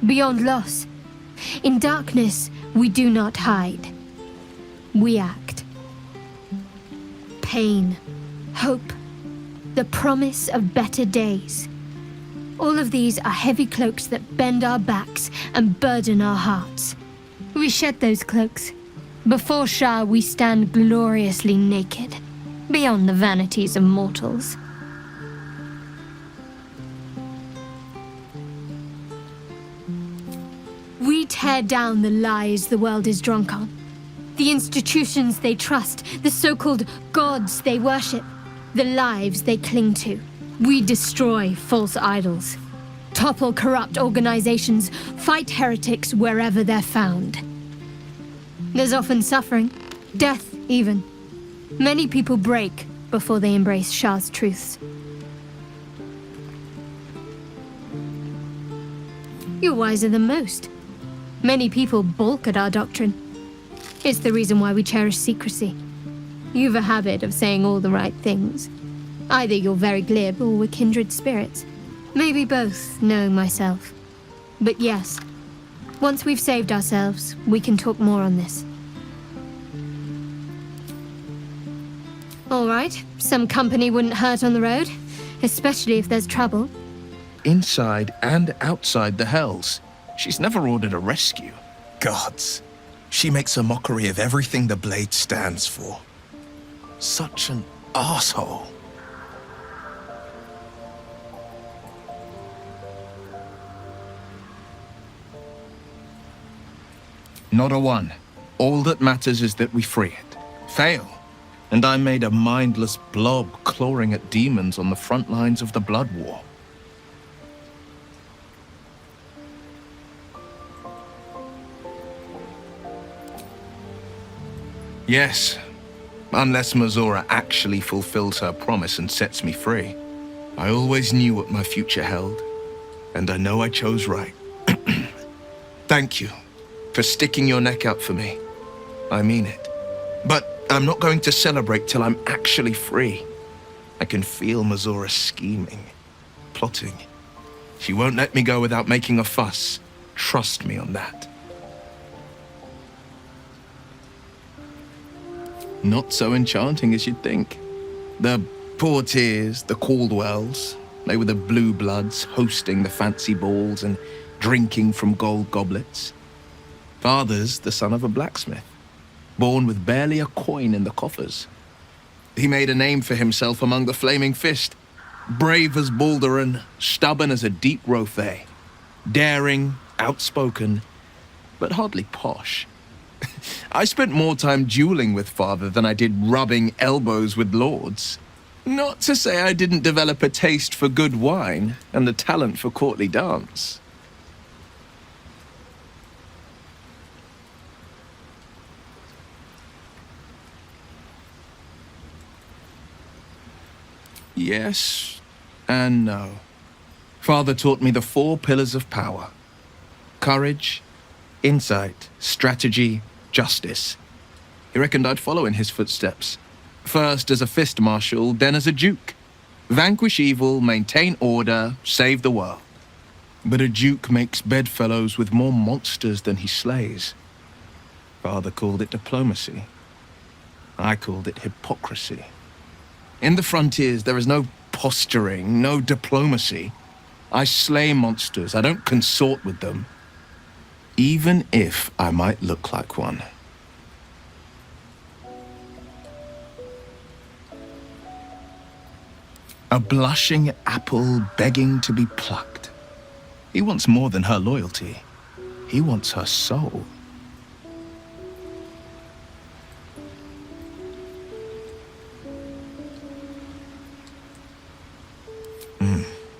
beyond loss. In darkness, we do not hide. We act. Pain, hope, the promise of better days. All of these are heavy cloaks that bend our backs and burden our hearts. We shed those cloaks. Before Shah, we stand gloriously naked, beyond the vanities of mortals. We tear down the lies the world is drunk on, the institutions they trust, the so-called gods they worship, the lives they cling to. We destroy false idols, topple corrupt organizations, fight heretics wherever they're found. There's often suffering, death even. Many people break before they embrace Shah's truths. You're wiser than most. Many people balk at our doctrine. It's the reason why we cherish secrecy. You've a habit of saying all the right things. Either you're very glib or we're kindred spirits. Maybe both, knowing myself. But yes, once we've saved ourselves, we can talk more on this. All right, some company wouldn't hurt on the road, especially if there's trouble. Inside and outside the Hells, she's never ordered a rescue. Gods, she makes a mockery of everything the Blade stands for. Such an asshole. Not a one. All that matters is that we free it. Fail, and I'm made a mindless blob clawing at demons on the front lines of the Blood War. Yes, unless Mazora actually fulfills her promise and sets me free. I always knew what my future held, and I know I chose right. Thank you for sticking your neck out for me. I mean it. But I'm not going to celebrate till I'm actually free. I can feel Mazora scheming, plotting. She won't let me go without making a fuss. Trust me on that. Not so enchanting as you'd think. The Portiers, the Caldwells, they were the blue bloods hosting the fancy balls and drinking from gold goblets. Father's the son of a blacksmith, born with barely a coin in the coffers. He made a name for himself among the Flaming Fist, brave as Baldur and stubborn as a deep Rothay, daring, outspoken, but hardly posh. I spent more time dueling with Father than I did rubbing elbows with lords. Not to say I didn't develop a taste for good wine and the talent for courtly dance. Yes and no. Father taught me the 4 pillars of power: courage, insight, strategy, justice. He reckoned I'd follow in his footsteps. First as a fist marshal, then as a duke. Vanquish evil, maintain order, save the world. But a duke makes bedfellows with more monsters than he slays. Father called it diplomacy. I called it hypocrisy. In the frontiers, there is no posturing, no diplomacy. I slay monsters, I don't consort with them. Even if I might look like one. A blushing apple begging to be plucked. He wants more than her loyalty. He wants her soul.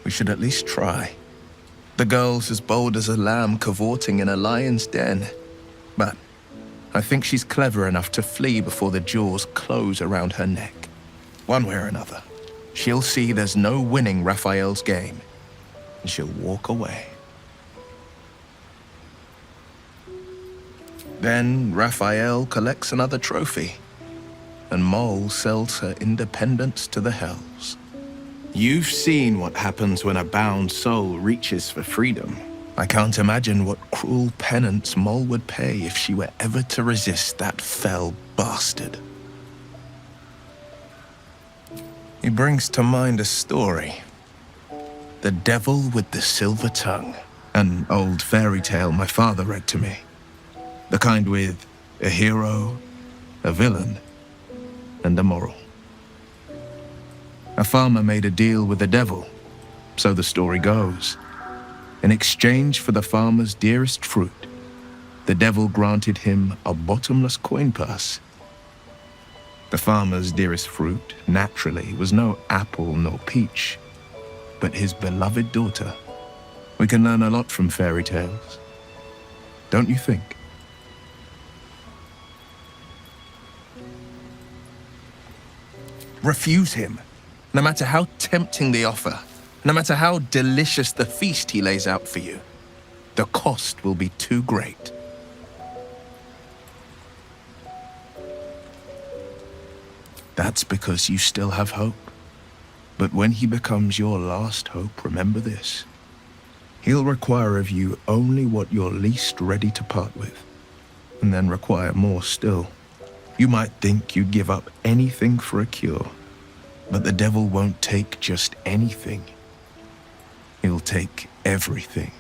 We should at least try. The girl's as bold as a lamb cavorting in a lion's den. But I think she's clever enough to flee before the jaws close around her neck. One way or another, she'll see there's no winning Raphael's game, and she'll walk away. Then Raphael collects another trophy, and Mol sells her independence to the Hells. You've seen what happens when a bound soul reaches for freedom. I can't imagine what cruel penance Moll would pay if she were ever to resist that fell bastard. He brings to mind a story. The Devil with the Silver Tongue. An old fairy tale my father read to me. The kind with a hero, a villain, and a moral. A farmer made a deal with the devil, so the story goes. In exchange for the farmer's dearest fruit, the devil granted him a bottomless coin purse. The farmer's dearest fruit, naturally, was no apple nor peach, but his beloved daughter. We can learn a lot from fairy tales, don't you think? Refuse him, no matter how tempting the offer, no matter how delicious the feast he lays out for you. The cost will be too great. That's because you still have hope. But when he becomes your last hope, remember this. He'll require of you only what you're least ready to part with, and then require more still. You might think you'd give up anything for a cure, but the devil won't take just anything. He'll take everything.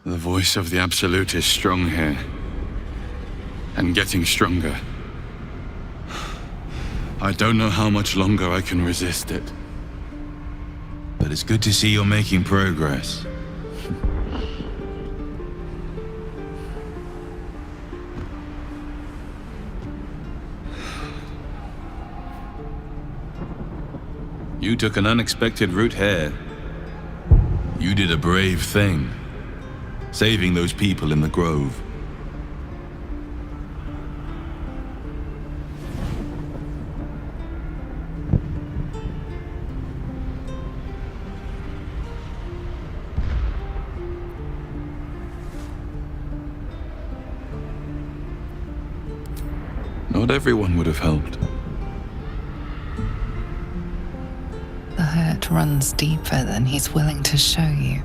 The voice of the Absolute is strong here, and getting stronger. I don't know how much longer I can resist it. But it's good to see you're making progress. You took an unexpected route here. You did a brave thing, saving those people in the grove. Not everyone would have helped. The hurt runs deeper than he's willing to show you.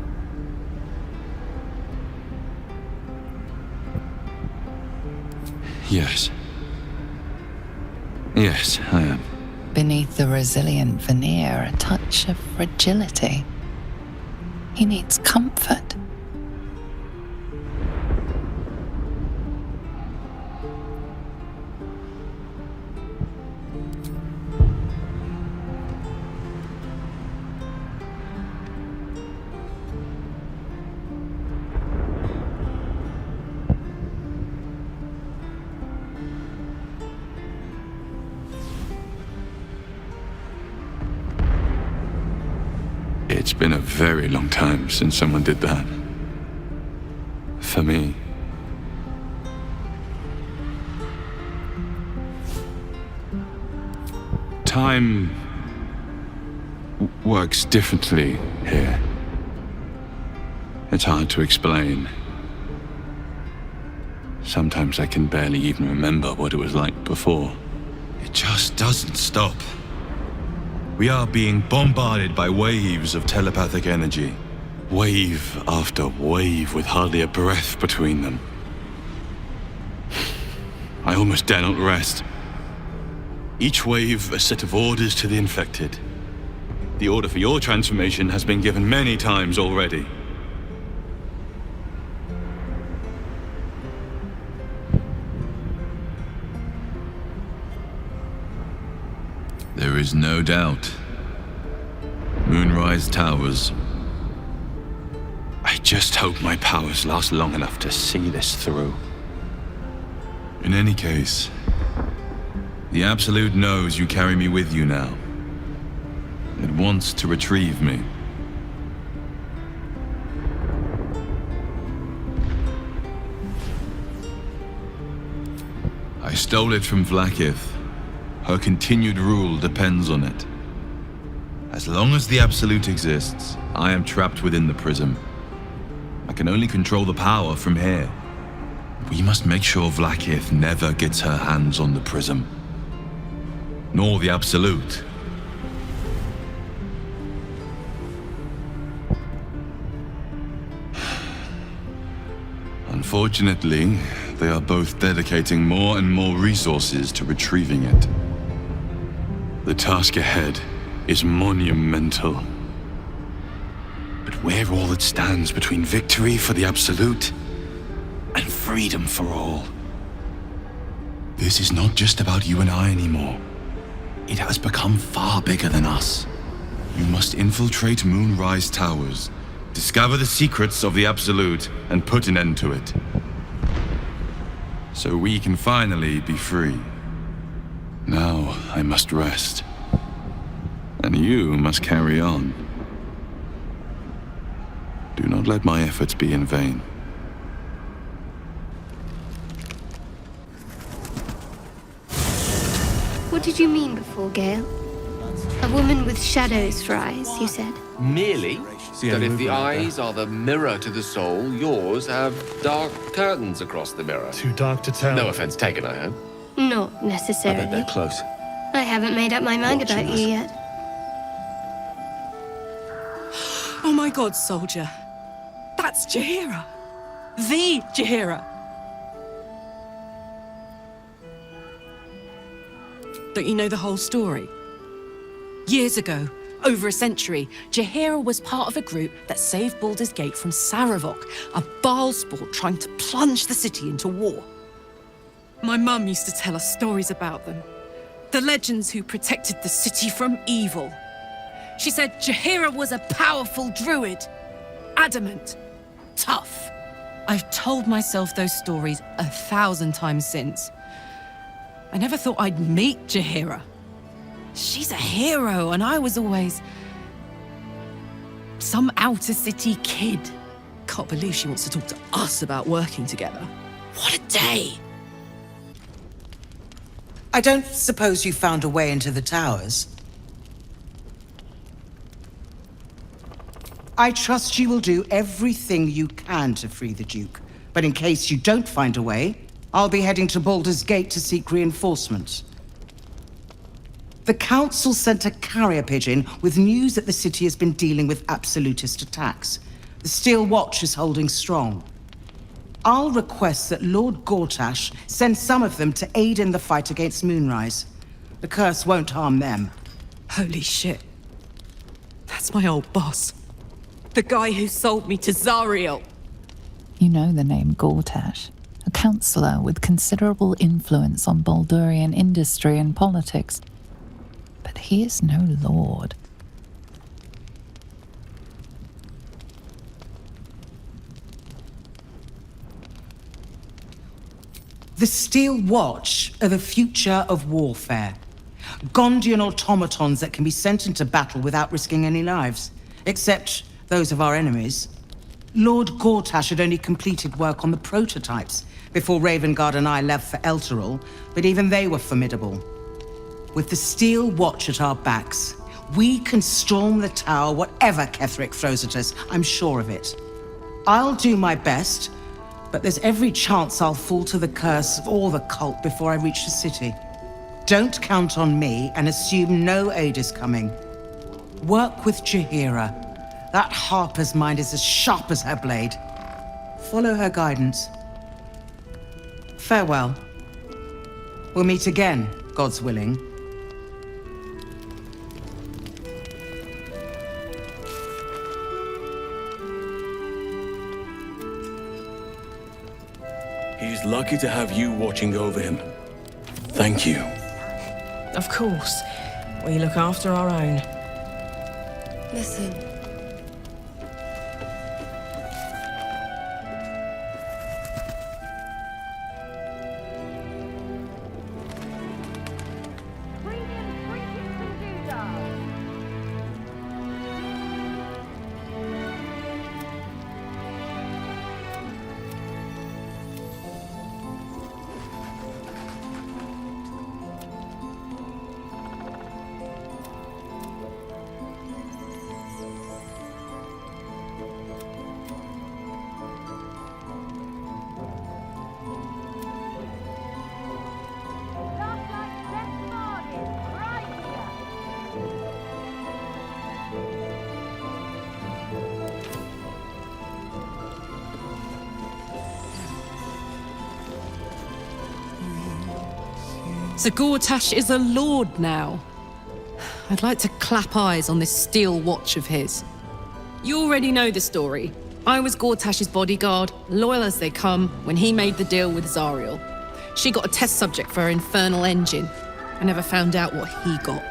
Yes. Yes, I am. Beneath the resilient veneer, a touch of fragility. He needs comfort. It's been a very long time since someone did that. For me. Time works differently here. It's hard to explain. Sometimes I can barely even remember what it was like before. It just doesn't stop. We are being bombarded by waves of telepathic energy. Wave after wave with hardly a breath between them. I almost dare not rest. Each wave a set of orders to the infected. The order for your transformation has been given many times already. There is no doubt. Moonrise Towers. I just hope my powers last long enough to see this through. In any case, the Absolute knows you carry me with you now. It wants to retrieve me. I stole it from Vlaakith. Her continued rule depends on it. As long as the Absolute exists, I am trapped within the prism. I can only control the power from here. We must make sure Vlaakith never gets her hands on the prism. Nor the Absolute. Unfortunately, they are both dedicating more and more resources to retrieving it. The task ahead is monumental. But where all that stands between victory for the Absolute and freedom for all. This is not just about you and I anymore. It has become far bigger than us. You must infiltrate Moonrise Towers, discover the secrets of the Absolute, and put an end to it. So we can finally be free. Now I must rest. And you must carry on. Do not let my efforts be in vain. What did you mean before, Gale? A woman with shadows for eyes, you said? Merely that if the eyes are the mirror to the soul, yours have dark curtains across the mirror. Too dark to tell. No offense taken, I hope. Not necessarily. I bet they're close. I haven't made up my mind about you yet. Oh my god, soldier. That's Jaheira. The Jaheira. Don't you know the whole story? Years ago, over a century, Jaheira was part of a group that saved Baldur's Gate from Saravok, a Baalsport trying to plunge the city into war. My mum used to tell us stories about them. The legends who protected the city from evil. She said Jaheira was a powerful druid. Adamant. Tough. I've told myself those stories 1,000 times since. I never thought I'd meet Jaheira. She's a hero, and I was always some outer city kid. Can't believe she wants to talk to us about working together. What a day! I don't suppose you found a way into the towers? I trust you will do everything you can to free the Duke. But in case you don't find a way, I'll be heading to Baldur's Gate to seek reinforcements. The Council sent a carrier pigeon with news that the city has been dealing with absolutist attacks. The Steel Watch is holding strong. I'll request that Lord Gortash send some of them to aid in the fight against Moonrise. The curse won't harm them. Holy shit. That's my old boss. The guy who sold me to Zariel. You know the name Gortash, a councillor with considerable influence on Baldurian industry and politics. But he is no lord. The Steel Watch are the future of warfare. Gondian automatons that can be sent into battle without risking any lives, except those of our enemies. Lord Gortash had only completed work on the prototypes before Ravengard and I left for Elturel, but even they were formidable. With the Steel Watch at our backs, we can storm the tower whatever Ketheric throws at us, I'm sure of it. I'll do my best, but there's every chance I'll fall to the curse or the cult before I reach the city. Don't count on me and assume no aid is coming. Work with Jaheira. That Harper's mind is as sharp as her blade. Follow her guidance. Farewell. We'll meet again, God's willing. He's lucky to have you watching over him. Thank you. Of course. We look after our own. Listen. Sir Gortash is a lord now. I'd like to clap eyes on this steel watch of his. You already know the story. I was Gortash's bodyguard, loyal as they come, when he made the deal with Zariel. She got a test subject for her infernal engine. I never found out what he got.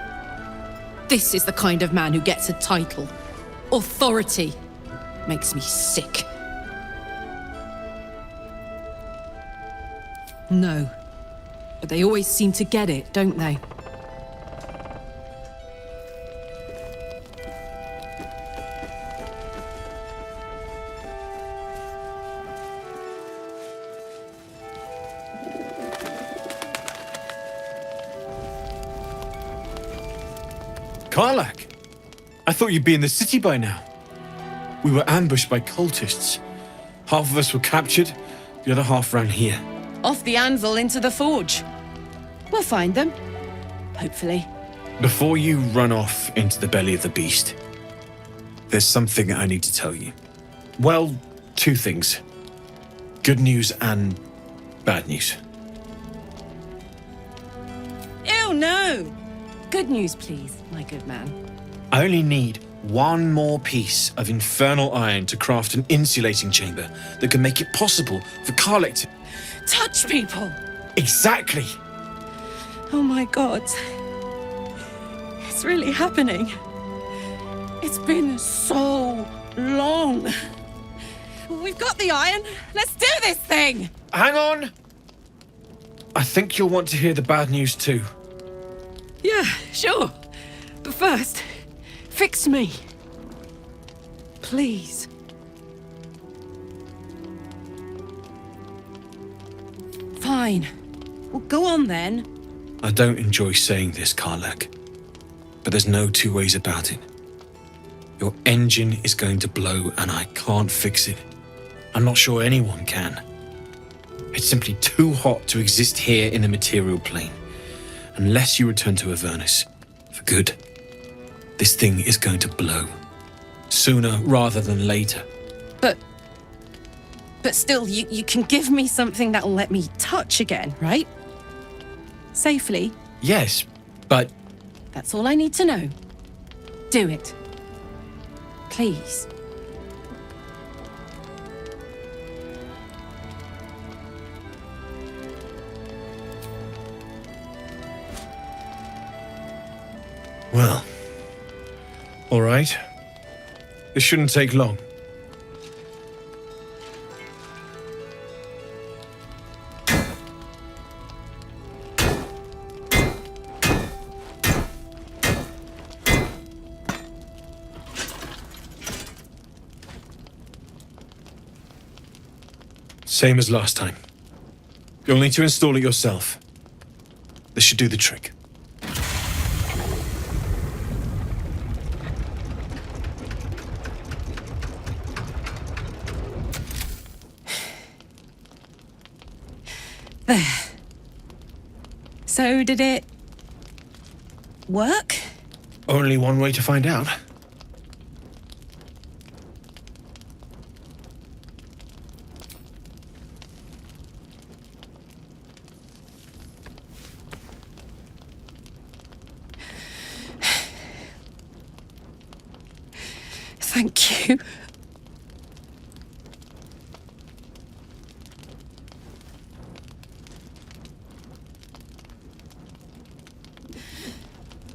This is the kind of man who gets a title. Authority. Makes me sick. No. But they always seem to get it, don't they? Karlach! I thought you'd be in the city by now. We were ambushed by cultists. Half of us were captured, the other half ran here. Off the anvil into the forge. We'll find them. Hopefully. Before you run off into the belly of the beast, there's something I need to tell you. Well, two things. Good news and bad news. Ew, no! Good news, please, my good man. I only need one more piece of infernal iron to craft an insulating chamber that can make it possible for Karlach to... Touch people! Exactly! Oh my god. It's really happening. It's been so long. We've got the iron. Let's do this thing! Hang on! I think you'll want to hear the bad news too. Yeah, sure. But first, fix me. Please. Fine. Well, go on then. I don't enjoy saying this, Karlach, but there's no two ways about it. Your engine is going to blow and I can't fix it. I'm not sure anyone can. It's simply too hot to exist here in the material plane. Unless you return to Avernus, for good, this thing is going to blow. Sooner rather than later. But still, you can give me something that'll let me touch again, right? Safely. Yes, but... That's all I need to know. Do it. Please. Well, all right. This shouldn't take long. Same as last time. You'll need to install it yourself. This should do the trick. There. So did it work? Only one way to find out. Thank you.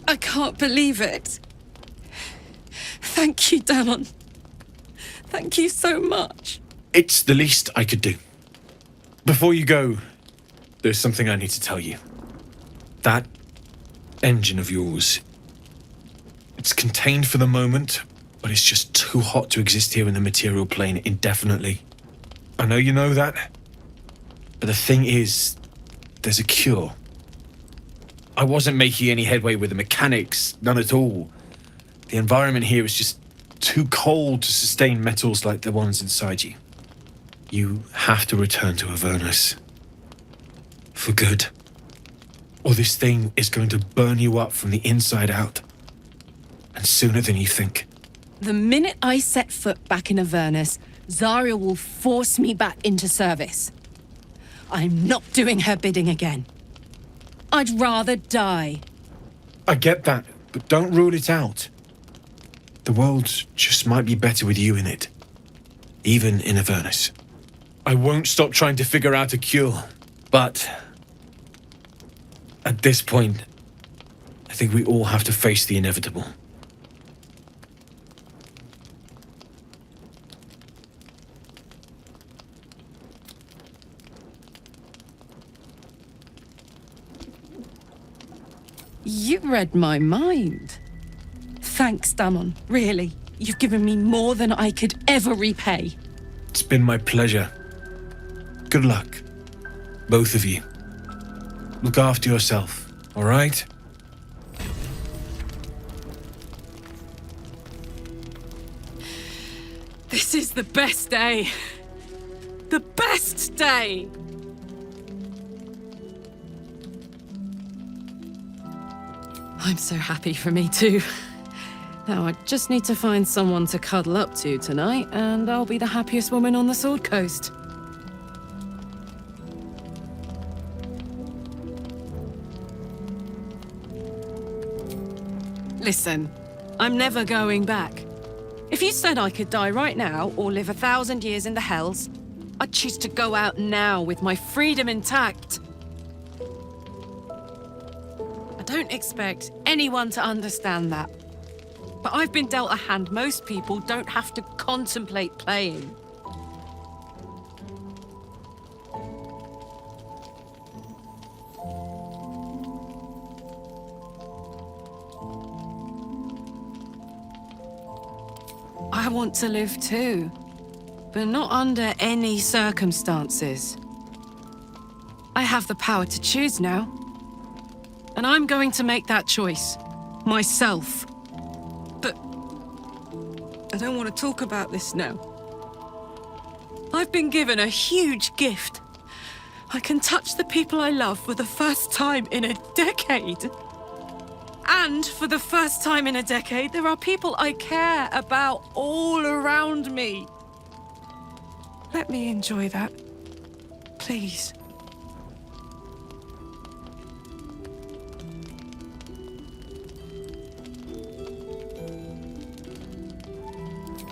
I can't believe it. Thank you, Daemon. Thank you so much. It's the least I could do. Before you go, there's something I need to tell you. That engine of yours, it's contained for the moment, but it's just too hot to exist here in the material plane indefinitely. I know you know that, but the thing is, there's a cure. I wasn't making any headway with the mechanics, none at all. The environment here is just too cold to sustain metals like the ones inside you. You have to return to Avernus. For good. Or this thing is going to burn you up from the inside out. And sooner than you think. The minute I set foot back in Avernus, Zariel will force me back into service. I'm not doing her bidding again. I'd rather die. I get that, but don't rule it out. The world just might be better with you in it. Even in Avernus. I won't stop trying to figure out a cure, but at this point, I think we all have to face the inevitable. You read my mind. Thanks, Daemon. Really, you've given me more than I could ever repay. It's been my pleasure. Good luck, both of you. Look after yourself, all right? This is the best day. The best day! I'm so happy for me too. Now I just need to find someone to cuddle up to tonight, and I'll be the happiest woman on the Sword Coast. Listen, I'm never going back. If you said I could die right now, or live 1,000 years in the Hells, I'd choose to go out now with my freedom intact. I don't expect anyone to understand that. But I've been dealt a hand most people don't have to contemplate playing. I want to live too, but not under any circumstances. I have the power to choose now, and I'm going to make that choice, myself. But I don't want to talk about this now. I've been given a huge gift. I can touch the people I love for the first time in a decade. And for the first time in a decade, there are people I care about all around me. Let me enjoy that, please.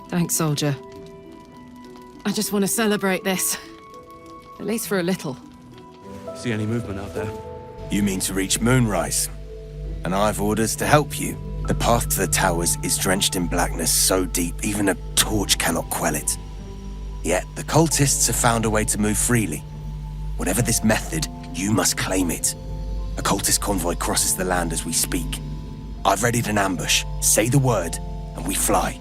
Thanks, soldier. I just want to celebrate this. At least for a little. See any movement out there? You mean to reach Moonrise? And I've orders to help you. The path to the towers is drenched in blackness so deep even a torch cannot quell it. Yet the cultists have found a way to move freely. Whatever this method, you must claim it. A cultist convoy crosses the land as we speak. I've readied an ambush. Say the word, and we fly.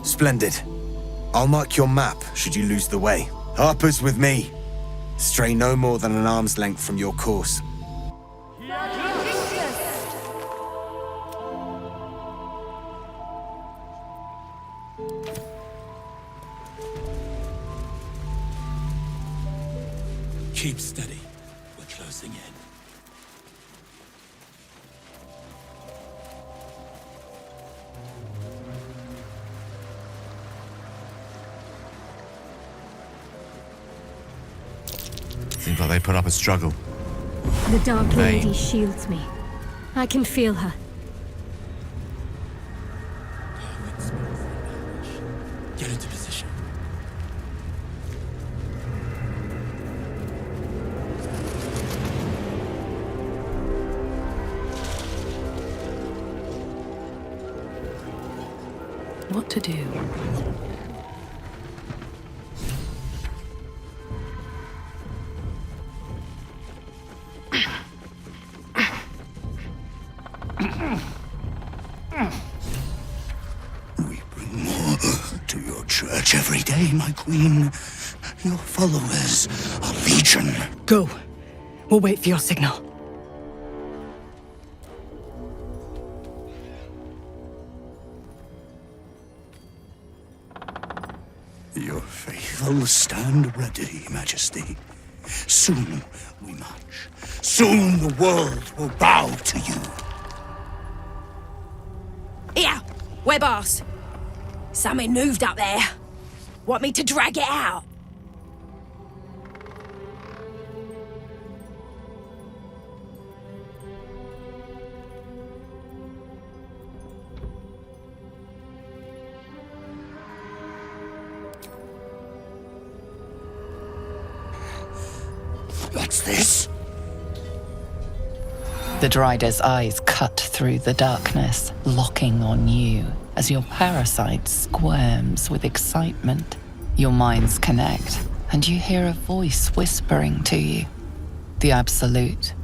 Splendid. I'll mark your map should you lose the way. Harper's with me. Stray no more than an arm's length from your course. Keep steady. We're closing in. Seems like they put up a struggle. The Dark Hey. Lady shields me. I can feel her. Get into position. What to do? To your church every day, my queen. Your followers are legion. Go. We'll wait for your signal. Your faithful stand ready, Majesty. Soon we march. Soon the world will bow to you. Web ass. Something moved up there. Want me to drag it out? What's this? The Drider's eyes cut through the darkness, locking on you as your parasite squirms with excitement. Your minds connect, and you hear a voice whispering to you. The Absolute,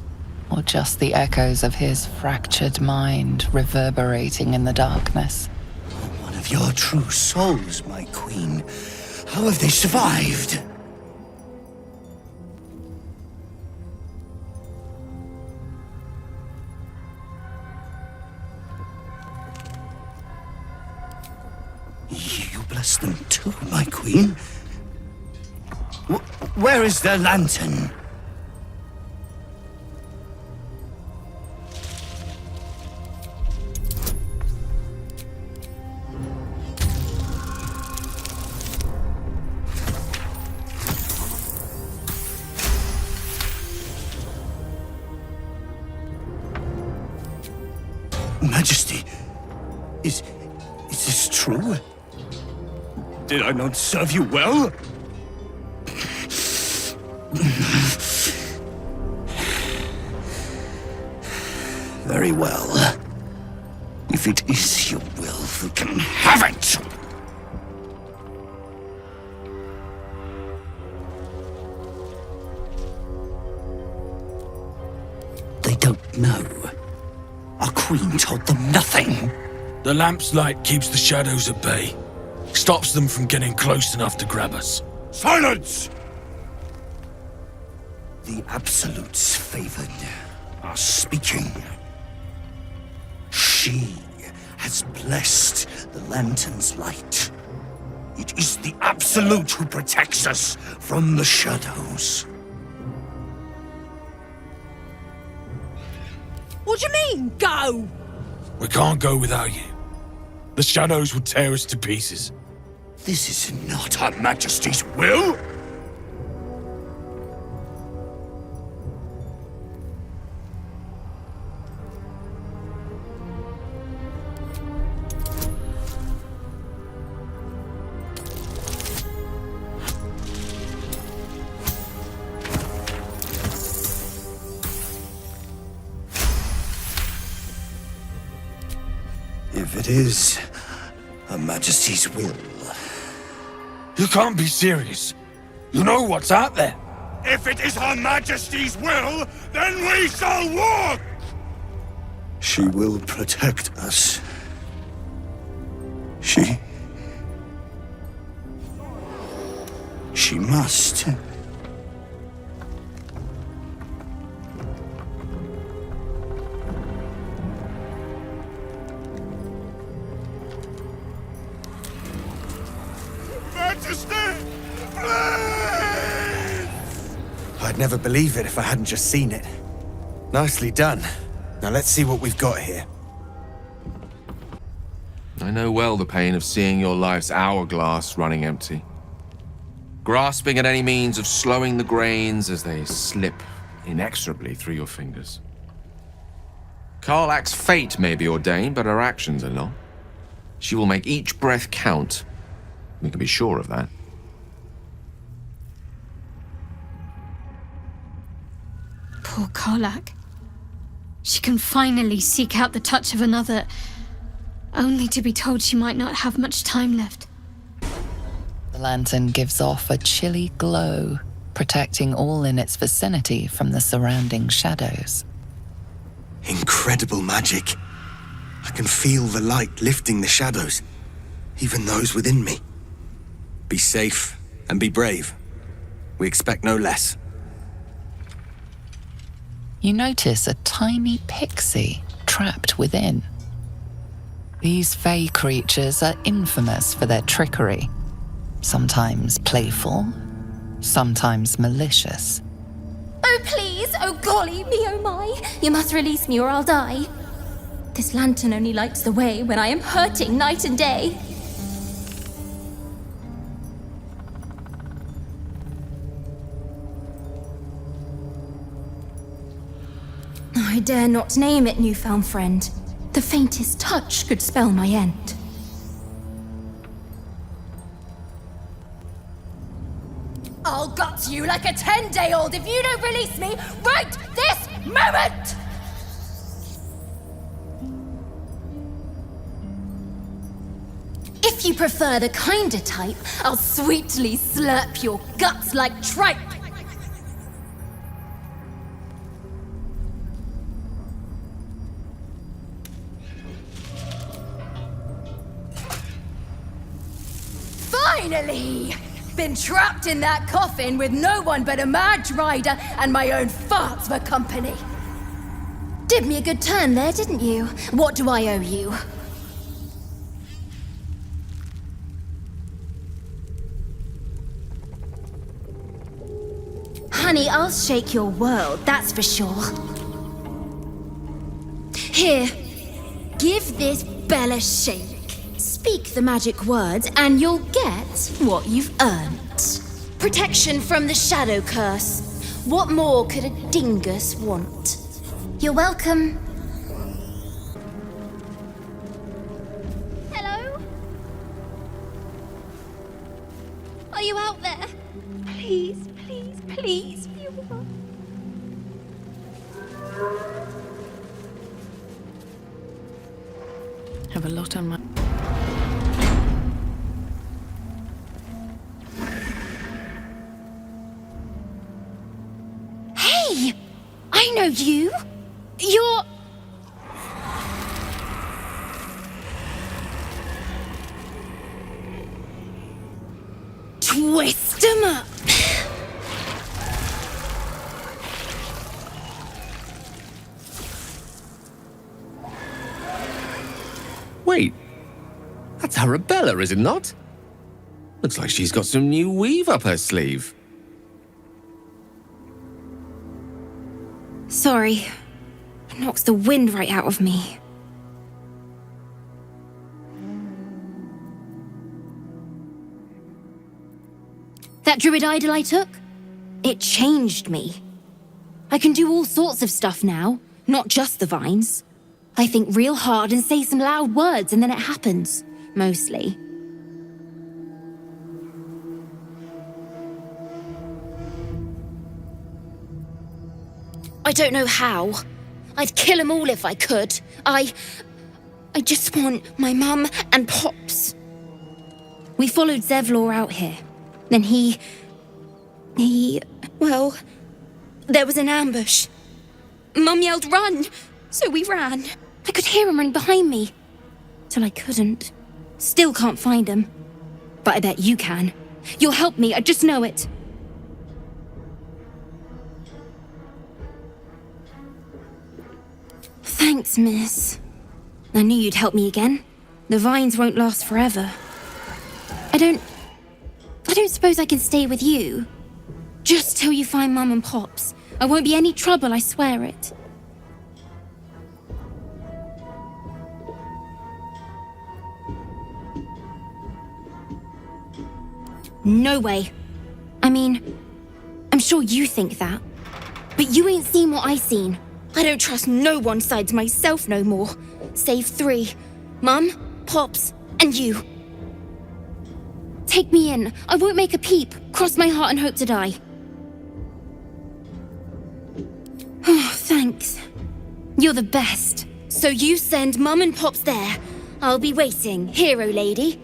or just the echoes of his fractured mind reverberating in the darkness. One of your true souls, my queen. How have they survived? You bless them too, my queen. Where is their lantern? Majesty, is this true? Did I not serve you well? Very well. If it is your will, you can have it! They don't know. Our queen told them nothing. The lamp's light keeps the shadows at bay. Stops them from getting close enough to grab us. Silence! The Absolutes favored are speaking. She has blessed the lantern's light. It is the Absolute who protects us from the shadows. What do you mean, go? We can't go without you. The shadows would tear us to pieces. This is not Her Majesty's will! If it is Her Majesty's will... You can't be serious. You know what's out there. If it is Her Majesty's will, then we shall walk! She will protect us. She must. I'd never believe it if I hadn't just seen it. Nicely done. Now let's see what we've got here. I know well the pain of seeing your life's hourglass running empty. Grasping at any means of slowing the grains as they slip inexorably through your fingers. Karlach's fate may be ordained, but her actions are not. She will make each breath count. We can be sure of that. Poor Karlach. She can finally seek out the touch of another, only to be told she might not have much time left. The lantern gives off a chilly glow, protecting all in its vicinity from the surrounding shadows. Incredible magic. I can feel the light lifting the shadows, even those within me. Be safe and be brave. We expect no less. You notice a tiny pixie trapped within. These fey creatures are infamous for their trickery. Sometimes playful, sometimes malicious. Oh, please! Oh, golly me, oh my! You must release me or I'll die. This lantern only lights the way when I am hurting night and day. I dare not name it, newfound friend. The faintest touch could spell my end. I'll gut you like a 10-day-old if you don't release me right this moment! If you prefer the kinder type, I'll sweetly slurp your guts like tripe. Finally! Been trapped in that coffin with no one but a mad rider and my own farts for company. Did me a good turn there, didn't you? What do I owe you? Honey, I'll shake your world, that's for sure. Here, give this bell a shake. Speak the magic words and you'll get what you've earned. Protection from the shadow curse. What more could a dingus want? You're welcome. Hello? Are you out there? Please, please, please, viewer. Have a lot on my... Hey! I know you! You're... Twist 'em up! Wait, that's Arabella, is it not? Looks like she's got some new weave up her sleeve. Sorry. It knocks the wind right out of me. That druid idol I took? It changed me. I can do all sorts of stuff now, not just the vines. I think real hard and say some loud words and then it happens. Mostly. I don't know how. I'd kill them all if I could. I just want my mum and Pops. We followed Zevlor out here. Then well, there was an ambush. Mum yelled, "Run!" So we ran. I could hear him running behind me. Till I couldn't. Still can't find him. But I bet you can. You'll help me, I just know it. Thanks, miss. I knew you'd help me again. The vines won't last forever. I don't suppose I can stay with you. Just till you find Mum and Pops. I won't be any trouble, I swear it. No way. I mean, I'm sure you think that. But you ain't seen what I seen. I don't trust no one sides myself no more. Save 3. Mum, Pops, and you. Take me in. I won't make a peep. Cross my heart and hope to die. Oh, thanks. You're the best. So you send Mum and Pops there. I'll be waiting, hero lady.